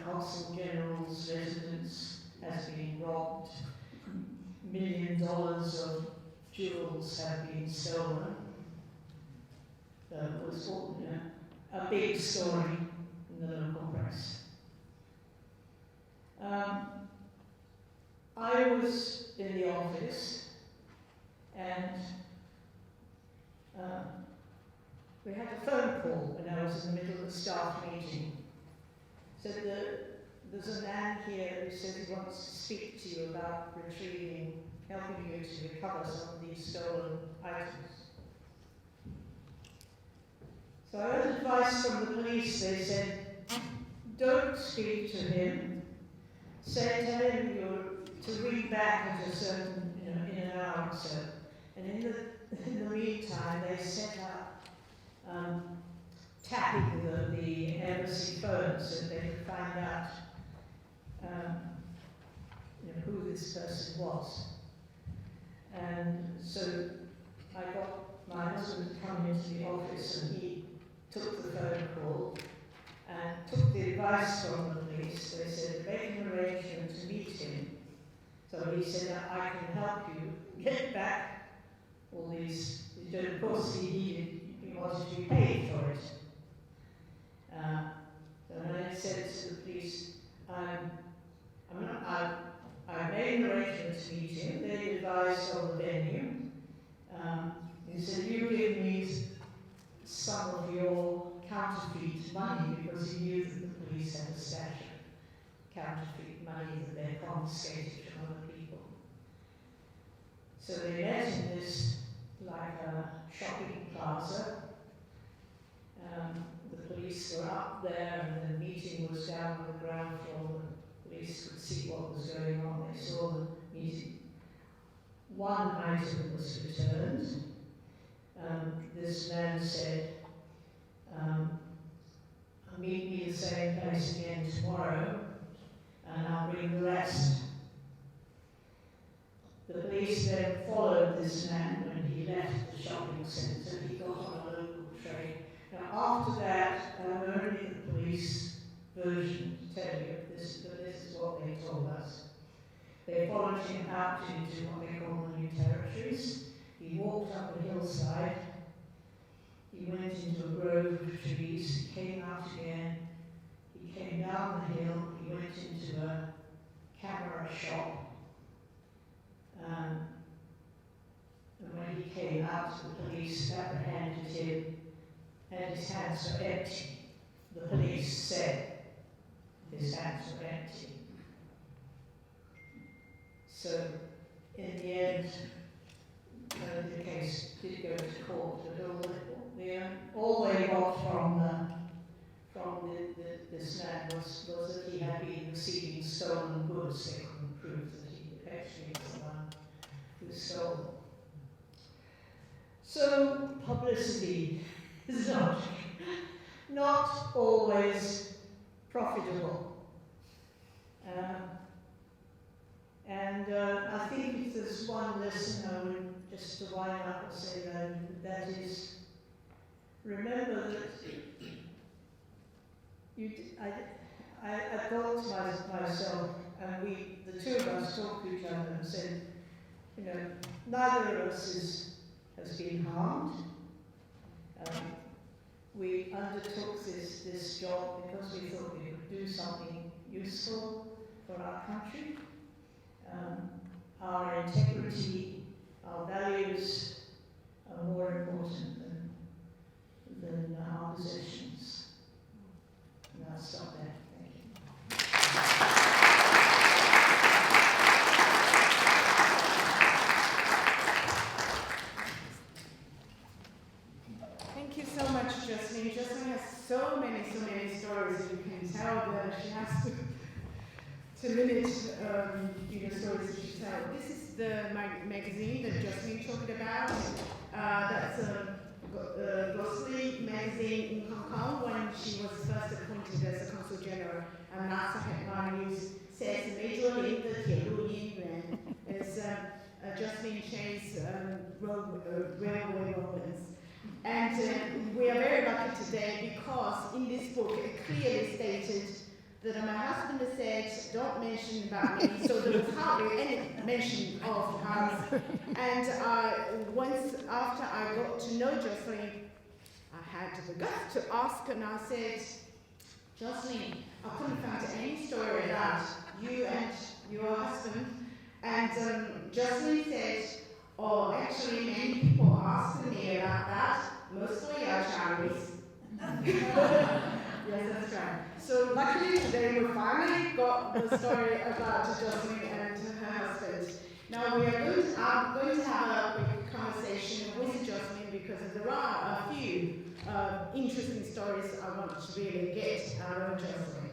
Consul General's residence has been robbed, $1 million of jewels have been stolen. It was all, a big story in the local press. I was in the office, and we had a phone call when I was in the middle of the staff meeting. Said there's a man here who says he wants to speak to you about helping you to recover some of these stolen items. So I got advice from the police. They said, don't speak to him. Tell him to read back at a certain, in an hour or so. And in the meantime, they set up tapping the embassy phone so that they could find out who this person was. And so I got my husband to come into the office, and he took the phone call and took the advice from the police police, they said, make an arrangement to meet him. So he said, I can help you get back all these. Of course, he wanted to be paid for it. So when I said to the police, I made an arrangement to meet him. They advised on the venue. He said, you give me some of your counterfeit money, because he knew that the police had a stash of counterfeit money that they confiscated from other people. So they met in this, like a shopping plaza. The police were up there and the meeting was down on the ground floor. The police could see what was going on. They saw the meeting. One item was returned. This man said, meet me the same place again tomorrow and I'll bring the rest. The police then followed this man when he left the shopping centre. He got on a local train. Now after that, only the police version to tell you this, but this is what they told us. They followed him out into what they call the New Territories. He walked up a hillside. He went into a grove of trees. He came out again. He came down the hill. He went into a camera shop. And when he came out, the police apprehended him, and his hands were empty. The police said his hands were empty. So, in the end, the case did go to court, but all they got from this man was that he had been receiving stolen goods. They couldn't prove that he actually was the one who stole them. So publicity is not always profitable. I think if there's one lesson I would just to wind up and say that is, remember that I thought to myself, and the two of us talked to each other and said, neither of us has been harmed. We undertook this job because we thought we could do something useful for our country. Our integrity, our values are more important than our possessions. And I'll stop there. Thank you. Thank you so much, Jocelyn. Jocelyn has so many stories that you can tell that she has to limit the stories that she tells. This is the magazine that Jocelyn talked about. That's a grocery magazine in Hong Kong when she was first appointed as a consul general. And last headline news says Major Lin the 铁路姻缘 is Jocelyn Chey's railway romance. And we are very lucky today because in this book it clearly stated that my husband said, don't mention about me, so there was hardly any mention of us. And once after I got to know Jocelyn, I had the guts to ask, and I said, Jocelyn, I couldn't find any story about you and your husband. And Jocelyn said, oh, actually many people asked me about that, mostly our Chinese. Yes, that's right. So luckily today we finally got the story about Jocelyn and her husband. Now we are going to have a quick conversation with Jocelyn because there are a few interesting stories I want to really get out of Jocelyn.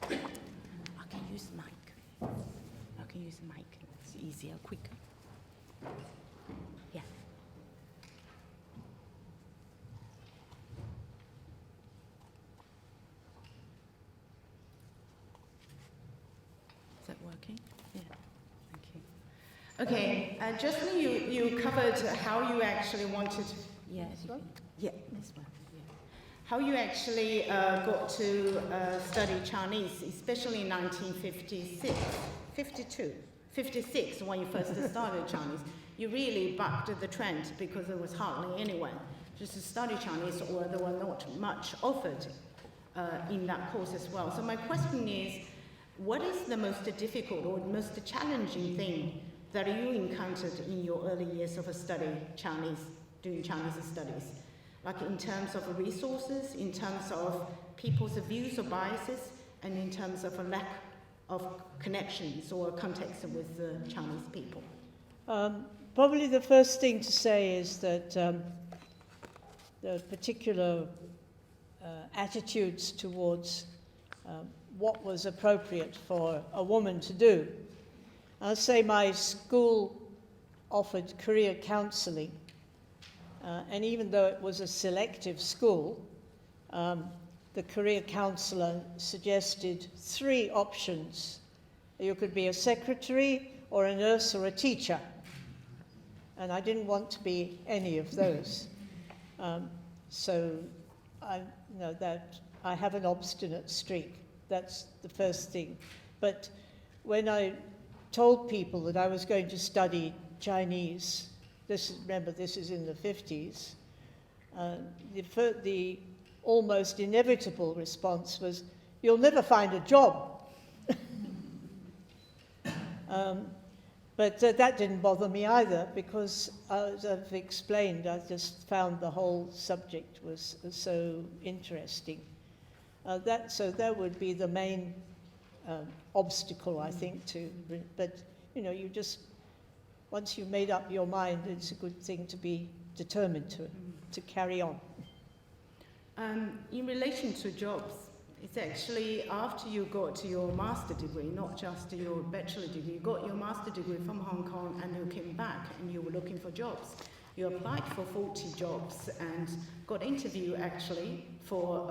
I can use the mic. I can use the mic. It's easier, quicker. Yeah. Is that working? Yeah. Thank you. Okay, Jocelyn, you covered how you actually wanted. Yeah. This one? Yeah, this one. how you actually got to study Chinese, especially in 1956, 56, when you first started Chinese. You really bucked the trend because there was hardly anyone just to study Chinese, or there were not much offered in that course as well. So my question is, what is the most difficult or most challenging thing that you encountered in your early years of studying Chinese, doing Chinese studies? Like in terms of resources, in terms of people's views or biases, and in terms of a lack of connections or context with the Chinese people? Probably the first thing to say is that the particular attitudes towards what was appropriate for a woman to do. I'll say my school offered career counselling, and even though it was a selective school, the career counsellor suggested 3 options. You could be a secretary or a nurse or a teacher, and I didn't want to be any of those. So I know that I have an obstinate streak. That's the first thing. But when I told people that I was going to study Chinese, remember this is in the 50s, the almost inevitable response was, "You'll never find a job." But that didn't bother me either, because as I've explained, I just found the whole subject was so interesting. So that would be the main obstacle, I think, but you just, once you've made up your mind, it's a good thing to be determined to carry on. In relation to jobs, it's actually after you got your master degree, not just your bachelor degree. You got your master degree from Hong Kong and you came back and you were looking for jobs. You applied for 40 jobs and got interviewed actually for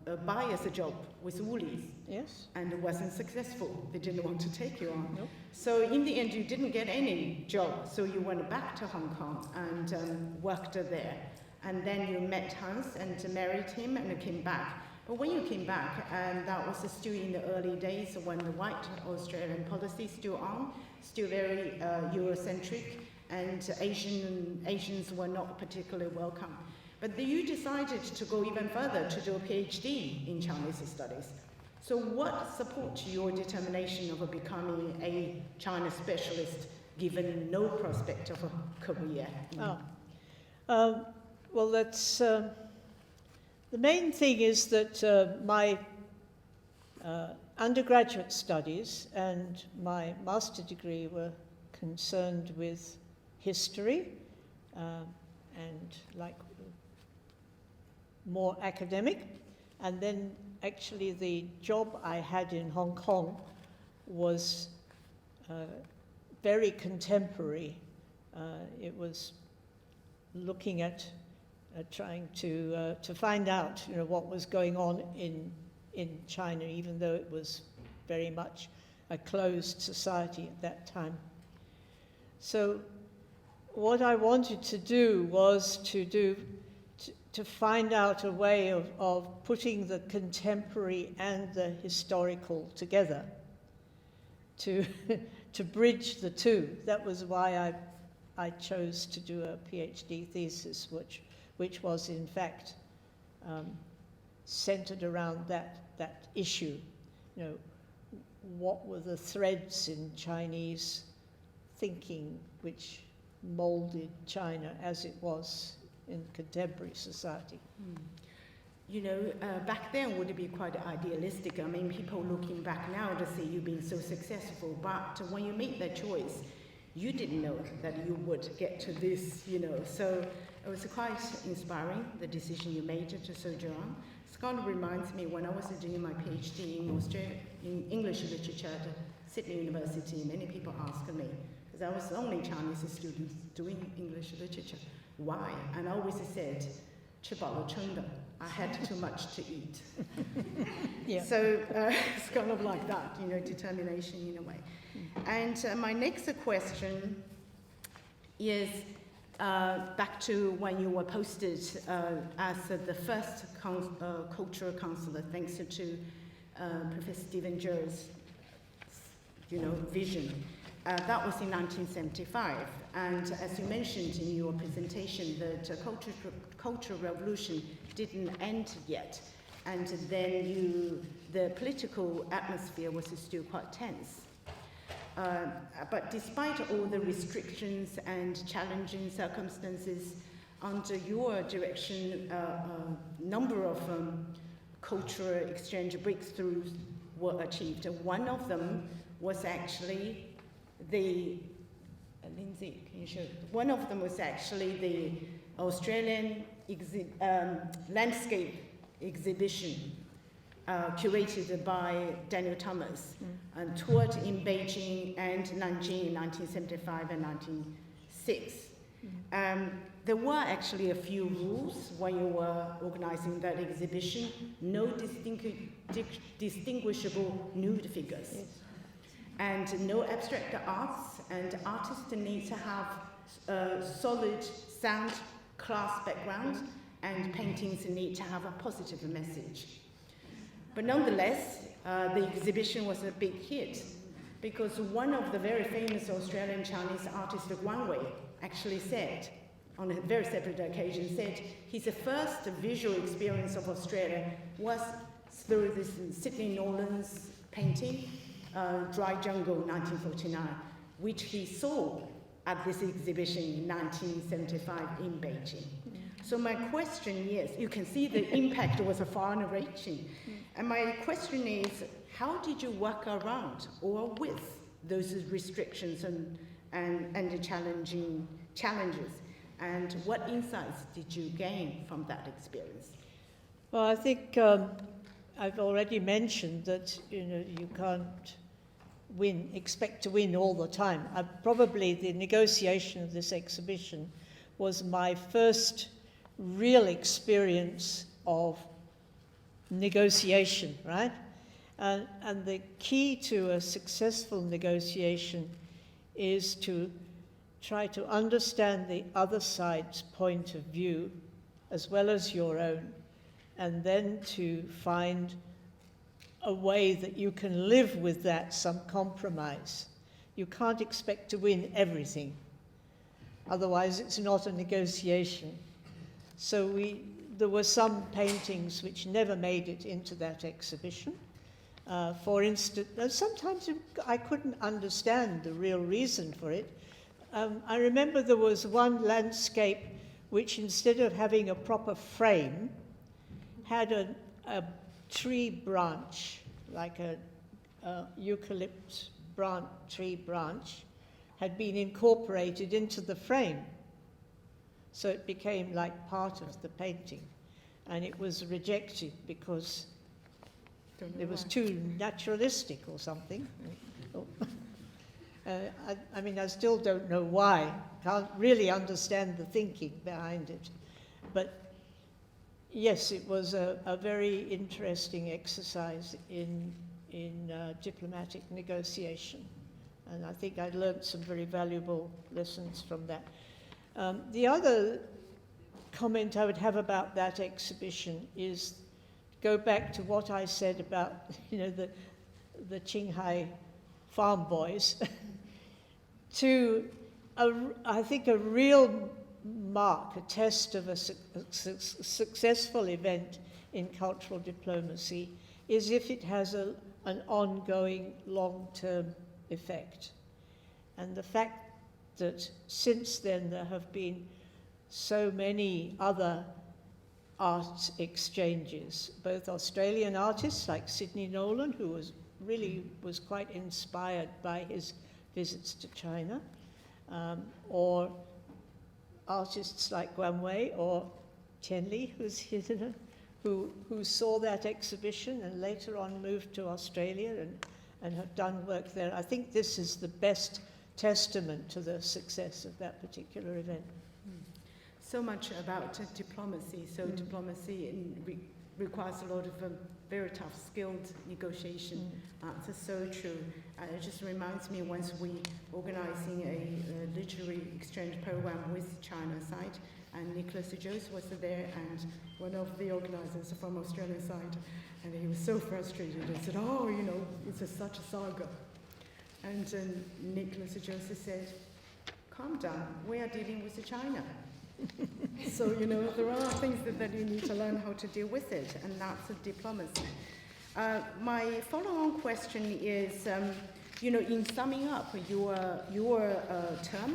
a buyer's job with Woolies. Yes. And it wasn't successful. They didn't want to take you on. Nope. So in the end, you didn't get any job. So you went back to Hong Kong and worked there. And then you met Hans and married him and came back. But when you came back, and that was still in the early days when the white Australian policy still on, still very Eurocentric, and Asians were not particularly welcome. But you decided to go even further to do a PhD in Chinese studies. So what supports your determination of becoming a China specialist, given no prospect of a career? Well, that's the main thing is that my undergraduate studies and my master degree were concerned with history and like more academic. And then actually the job I had in Hong Kong was very contemporary. It was looking at trying to find out, what was going on in China, even though it was very much a closed society at that time. So what I wanted to do was to find out a way of putting the contemporary and the historical together, to bridge the two. That was why I chose to do a PhD thesis, which was in fact centered around that issue. What were the threads in Chinese thinking which molded China as it was in contemporary society? Back then would be quite idealistic. I mean, people looking back now to see you being so successful, but when you made that choice, you didn't know that you would get to this, So it was quite inspiring, the decision you made to sojourn. It kind of reminds me when I was doing my PhD in Australia, in English literature at Sydney University, many people asked me, because I was the only Chinese student doing English literature, why? And I always said, 吃饱了撑的. I had too much to eat. Yeah. So it's kind of like that, determination in a way. And my next question is, back to when you were posted as the first cultural counselor, thanks to Professor Stephen Joe's, vision. That was in 1975, and as you mentioned in your presentation, the cultural revolution didn't end yet, and then the political atmosphere was still quite tense. But despite all the restrictions and challenging circumstances, under your direction, a number of cultural exchange breakthroughs were achieved. One of them was actually Lindsay, can you show? One of them was actually the Australian landscape exhibition curated by Daniel Thomas and toured in Beijing and Nanjing in 1975 and 1996. There were actually a few rules when you were organizing that exhibition. No distinguishable nude figures. Yes. And no abstract arts, and artists need to have a solid sound class background, and paintings need to have a positive message. But nonetheless, the exhibition was a big hit because one of the very famous Australian Chinese artists, Guan Wei, actually said, on a very separate occasion, said his first visual experience of Australia was through this Sydney Nolan's painting, Dry Jungle, 1949, which he saw at this exhibition in 1975 in Beijing. So my question is, you can see the impact was far-reaching. And my question is, how did you work around or with those restrictions and the challenges? And what insights did you gain from that experience? Well, I think I've already mentioned that you can't expect to win all the time. Probably the negotiation of this exhibition was my first real experience of negotiation, right? And the key to a successful negotiation is to try to understand the other side's point of view as well as your own, and then to find a way that you can live with that, some compromise. You can't expect to win everything. Otherwise, it's not a negotiation. So there were some paintings which never made it into that exhibition. For instance, sometimes I couldn't understand the real reason for it. I remember there was one landscape which, instead of having a proper frame, had a tree branch, like a eucalypt tree branch, had been incorporated into the frame. So it became like part of the painting. And it was rejected because it was too naturalistic or something. I still don't know why. Can't really understand the thinking behind it. But yes, it was a very interesting exercise in diplomatic negotiation. And I think I learned some very valuable lessons from that. The other comment I would have about that exhibition is go back to what I said about the Qinghai farm boys to I think a real mark, a test of a successful event in cultural diplomacy is if it has an ongoing long-term effect. And the fact that since then there have been so many other art exchanges, both Australian artists like Sydney Nolan, who was quite inspired by his visits to China, or artists like Guan Wei or Tianli, who's here, who saw that exhibition and later on moved to Australia and have done work there. I think this is the best testament to the success of that particular event. So much about diplomacy. So diplomacy requires a lot of very tough, skilled negotiation. That's so true. It just reminds me once we organizing a literary exchange program with China side, and Nicholas Jones was there, and one of the organizers from Australian side, and he was so frustrated and said, "Oh, you know, it's such a saga." And Nicholas Jones said, "Calm down, we are dealing with China." So, you know, there are things that you need to learn how to deal with it, and that's diplomacy. My follow-on question is, you know, in summing up your term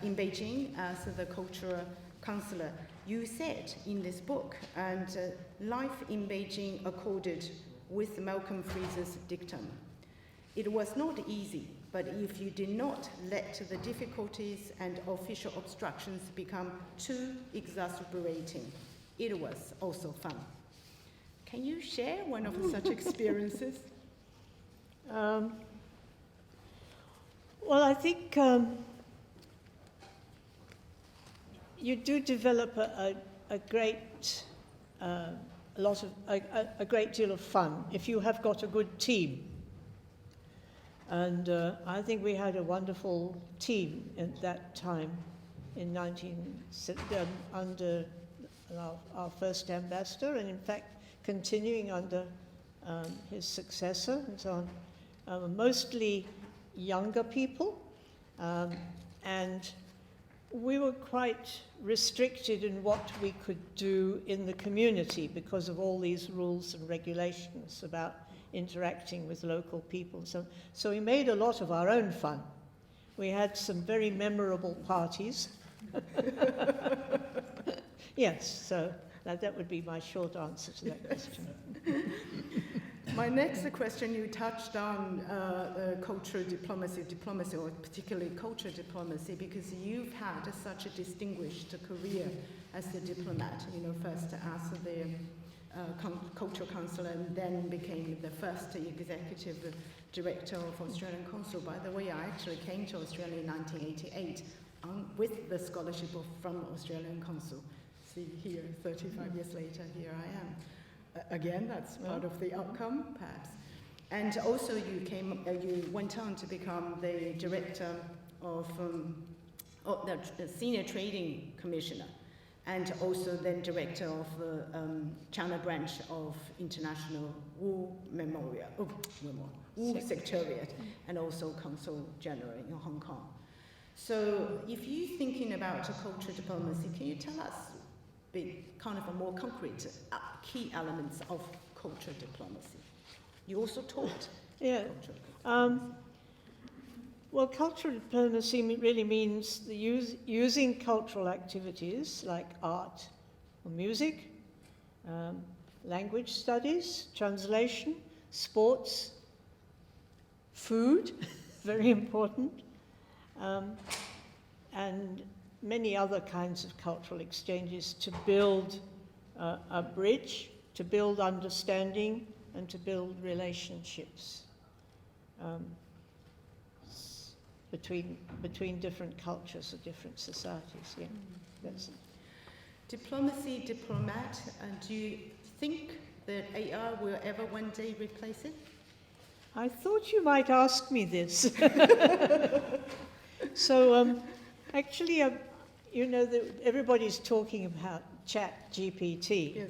in Beijing as the cultural counselor, you said in this book, and life in Beijing accorded with Malcolm Fraser's dictum. It was not easy, but if you did not let the difficulties and official obstructions become too exasperating, it was also fun. Can you share one of such experiences? Well, I think you do develop a great deal of fun if you have got a good team. And I think we had a wonderful team at that time under our first ambassador, and in fact continuing under his successor and so on. Mostly younger people, and we were quite restricted in what we could do in the community because of all these rules and regulations about interacting with local people. So we made a lot of our own fun. We had some very memorable parties. Yes, so that would be my short answer to that question. My next question, you touched on cultural diplomacy, or particularly cultural diplomacy, because you've had such a distinguished career as a diplomat, you know, first as the cultural counselor, and then became the first executive director of Australian Council. By the way, I actually came to Australia in 1988 with the scholarship from Australian Council. See here, 35 years later, here I am. Again, that's part of the outcome, perhaps. And also you went on to become the director of the Senior Trading Commissioner, and also then director of the China branch of International War Secretariat, and also Consul General in Hong Kong. So if you're thinking about cultural diplomacy, can you tell us kind of a more concrete key elements of cultural diplomacy? You also taught. Yeah. Well, cultural diplomacy really means using cultural activities like art or music, language studies, translation, sports, food, very important, and many other kinds of cultural exchanges to build a bridge, to build understanding, and to build relationships between different cultures or different societies. Yeah, that's it. Diplomacy, diplomat, and do you think that AI will ever one day replace it? I thought you might ask me this. So, actually, you know, everybody's talking about ChatGPT. Yes.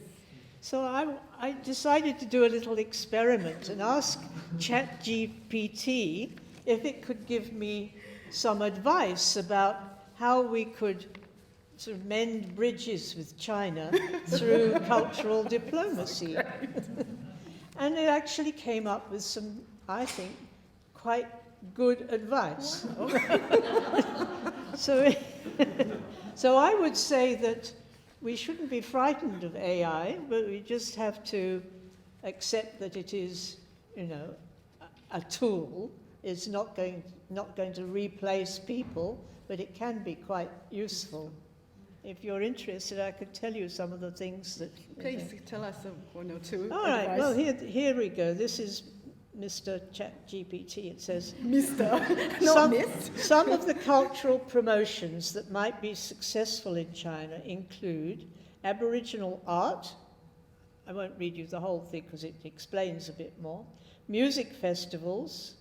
So I decided to do a little experiment and ask ChatGPT if it could give me some advice about how we could sort of mend bridges with China through cultural diplomacy. And it actually came up with some, I think, quite good advice. Wow. So I would say that we shouldn't be frightened of AI, but we just have to accept that it is, you know, a tool. It's not going to replace people, but it can be quite useful. If you're interested, I could tell you some of the things that... Please tell us one or two. All right, well, here we go. This is Mr. ChatGPT. It says... Mr., not Miss. Some of the cultural promotions that might be successful in China include Aboriginal art, I won't read you the whole thing because it explains a bit more. Music festivals,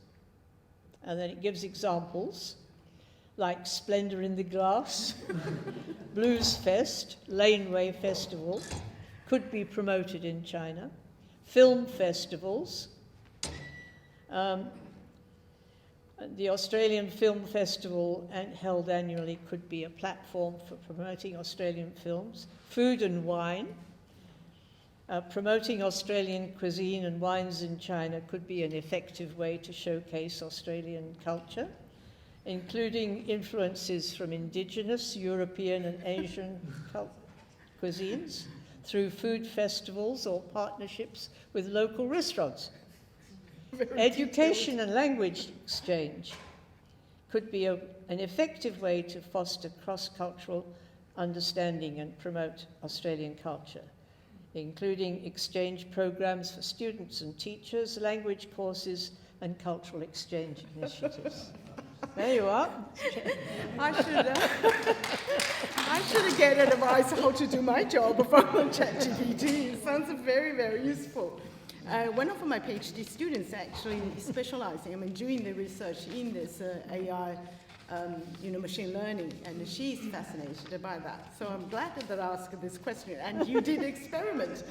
and then it gives examples, like Splendor in the Glass, Blues Fest, Laneway Festival, could be promoted in China. Film festivals. The Australian Film Festival held annually could be a platform for promoting Australian films. Food and wine. Promoting Australian cuisine and wines in China could be an effective way to showcase Australian culture, including influences from indigenous, European and Asian cuisines through food festivals or partnerships with local restaurants. Education and language exchange could be an effective way to foster cross-cultural understanding and promote Australian culture, including exchange programs for students and teachers, language courses, and cultural exchange initiatives. There you are. I should get advice how to do my job from ChatGPT. It sounds very, very useful. One of my PhD students actually specializing, doing the research in this AI, machine learning, and she's fascinated by that. So I'm glad that I asked this question, and you did experiment.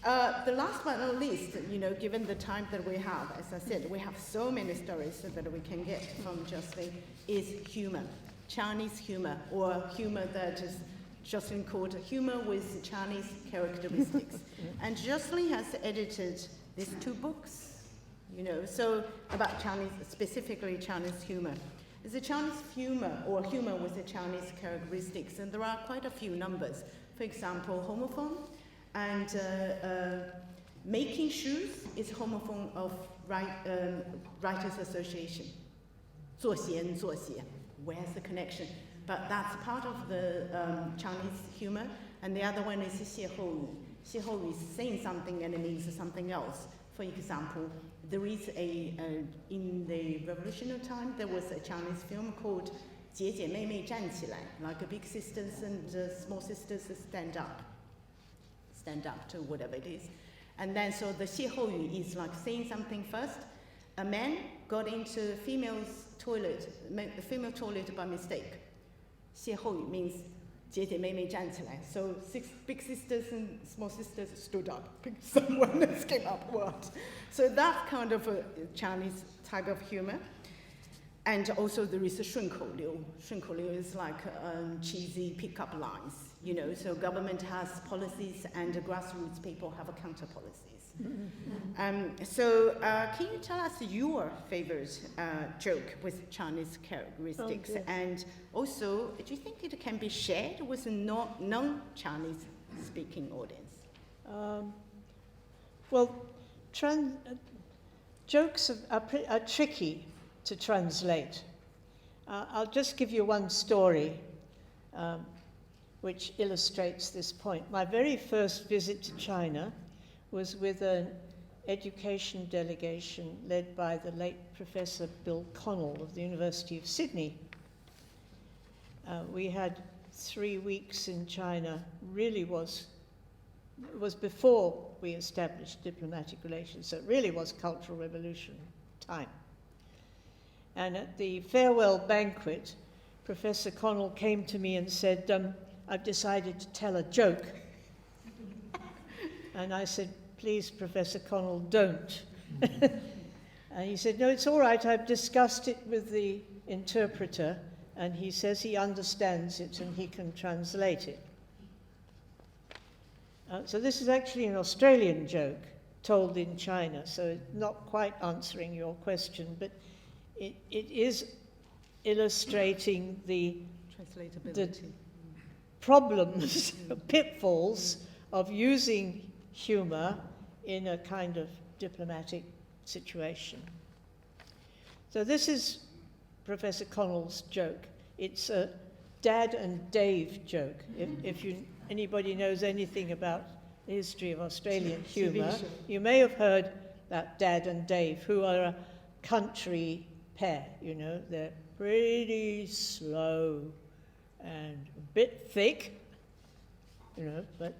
The last but not least, given the time that we have, as I said, we have so many stories that we can get from Jocelyn, is humor. Chinese humor, or humor that is Jocelyn called humor with Chinese characteristics. And Jocelyn has edited these 2 books, so about Chinese, specifically Chinese humor. It's a Chinese humor, or humor with the Chinese characteristics, and there are quite a few numbers. For example, homophone, and making shoes is homophone of Writers Association. 做鞋, 做鞋. Where's the connection? But that's part of the Chinese humor. And the other one is 歇后语. 歇后语 is saying something and it means something else. For example, there is in the revolutionary time, there was a Chinese film called 姐姐妹妹站起来, like big sisters and small sisters stand up to whatever it is. And then so the 歇后语 is like saying something first. A man got into the female toilet by mistake. 歇后语 means 姐姐妹妹站起来. So 6 big sisters and small sisters stood up. Someone else came up. What? So that kind of a Chinese type of humor. And also there is a 顺口溜. 顺口溜 is like cheesy pickup lines, so government has policies and the grassroots people have a counter policies. So can you tell us your favorite joke with Chinese characteristics? Oh, yes. And also, do you think it can be shared with a non-Chinese speaking audience? Jokes are tricky to translate. I'll just give you one story which illustrates this point. My very first visit to China was with an education delegation led by the late Professor Bill Connell of the University of Sydney. We had 3 weeks in China. It was before we established diplomatic relations, so it really was Cultural Revolution time. And at the farewell banquet, Professor Connell came to me and said, I've decided to tell a joke. And I said, please, Professor Connell, don't. And he said, no, it's all right. I've discussed it with the interpreter, and he says he understands it and he can translate it. So this is actually an Australian joke told in China, so not quite answering your question, but it is illustrating the problems, pitfalls of using humor in a kind of diplomatic situation. So this is Professor Connell's joke. It's a Dad and Dave joke. If anybody knows anything about the history of Australian humour, you may have heard that Dad and Dave, who are a country pair, they're pretty slow and a bit thick, but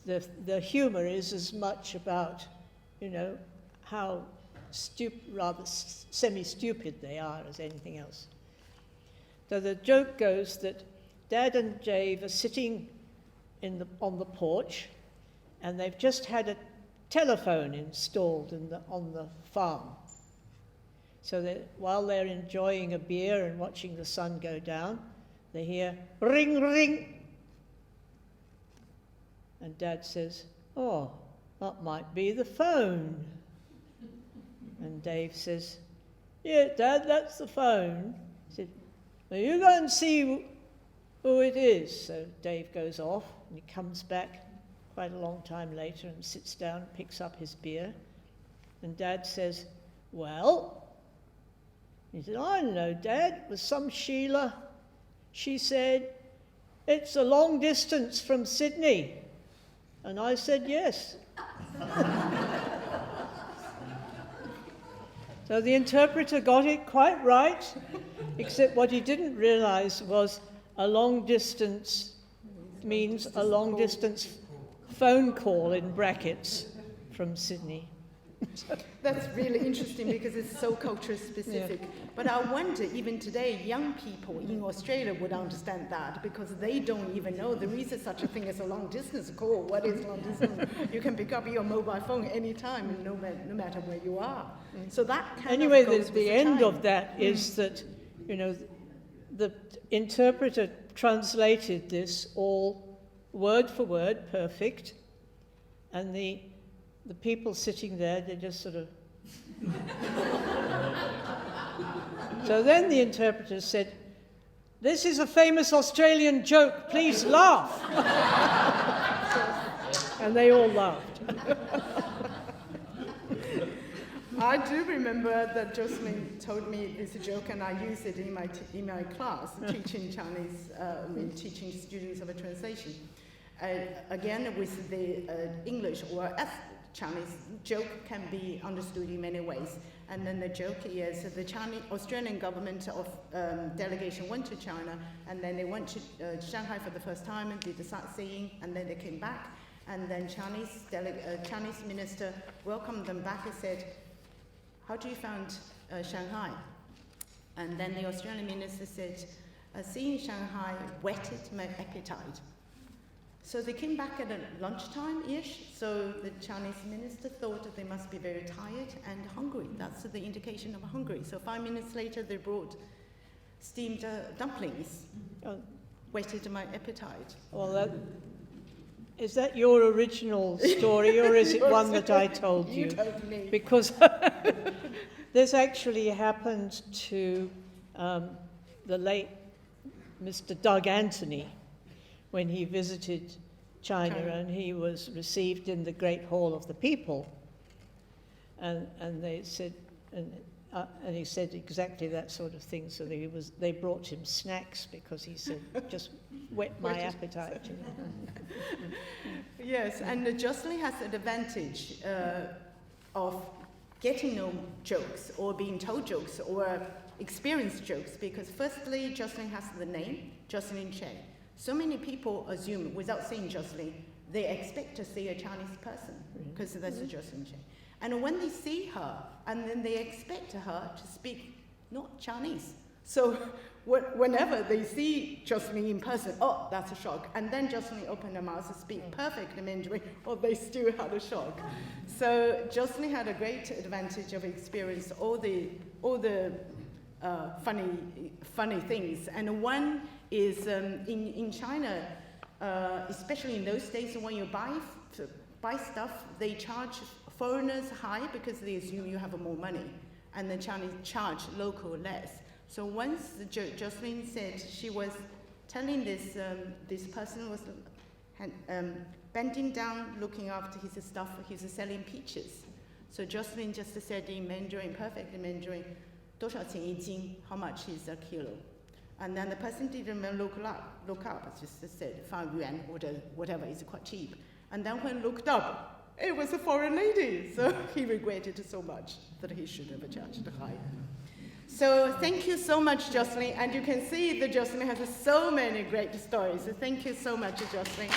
the humour is as much about, you know, how rather semi-stupid they are as anything else. So the joke goes that Dad and Jave are sitting on the porch, and they've just had a telephone installed on the farm. So that while they're enjoying a beer and watching the sun go down, they hear ring, ring. And Dad says, "Oh, that might be the phone." And Dave says, "Yeah, Dad, that's the phone." He said, "Well, you go and see who it is." So Dave goes off, and he comes back quite a long time later and sits down, picks up his beer. And Dad says, "Well?" He said, "I don't know, Dad. It was some Sheila. She said, 'It's a long distance from Sydney.' And I said, 'Yes.'" So the interpreter got it quite right, except what he didn't realise was a long distance means a long distance phone call in brackets from Sydney. That's really interesting because it's so culture specific. Yeah. But I wonder, even today, young people in Australia would understand that because they don't even know there is such a thing as a long distance call. What is long distance? You can pick up your mobile phone anytime, no matter where you are. So that kind Anyway, of goes the with end time. of that is that, you know, the interpreter translated this all word for word, perfect, and the people sitting there, they just sort of... So then the interpreter said, "This is a famous Australian joke, please laugh." And they all laughed. I do remember that Jocelyn told me this joke, and I use it in my class, teaching Chinese, teaching students of a translation. Again, with the English or Chinese, joke can be understood in many ways. And then the joke is the Australian government of delegation went to China, and then they went to Shanghai for the first time and did the sightseeing, and then they came back, and then Chinese minister welcomed them back and said, "How do you find Shanghai?" And then the Australian minister said, "Seeing Shanghai whetted my appetite." So they came back at lunchtime-ish, so the Chinese minister thought that they must be very tired and hungry. That's the indication of hungry. So 5 minutes later, they brought steamed dumplings. Whetted my appetite. Well, is that your original story, or is it one that I told you? You told me. Because this actually happened to the late Mr. Doug Anthony when he visited China, and he was received in the Great Hall of the People. And they said, and he said exactly that sort of thing. So they brought him snacks because he said, "Just whet my appetite." Yes, and Jocelyn has an advantage of getting no jokes or being told jokes or experienced jokes because firstly, Jocelyn has the name, Jocelyn Chey. So many people assume, without saying Jocelyn, they expect to see a Chinese person because that's a Jocelyn Chey. And when they see her, and then they expect her to speak not Chinese. So whenever they see Jocelyn in person, oh, that's a shock. And then Jocelyn opened her mouth to speak perfect Mandarin, oh, they still had a shock. So Jocelyn had a great advantage of experience all the funny things. And one is in China, especially in those days when you buy stuff, they charge foreigners high because they assume you have more money, and the Chinese charge local less. So once Jocelyn said she was telling this person was bending down, looking after his stuff, he's selling peaches. So Jocelyn just said in Mandarin, perfect Mandarin, 多少钱一斤? How much is a kilo? And then the person didn't look up, just said 5 yuan, whatever, it's quite cheap. And then when looked up, it was a foreign lady. So he regretted so much that he should have charged high. So thank you so much, Jocelyn. And you can see that Jocelyn has so many great stories. So thank you so much, Jocelyn.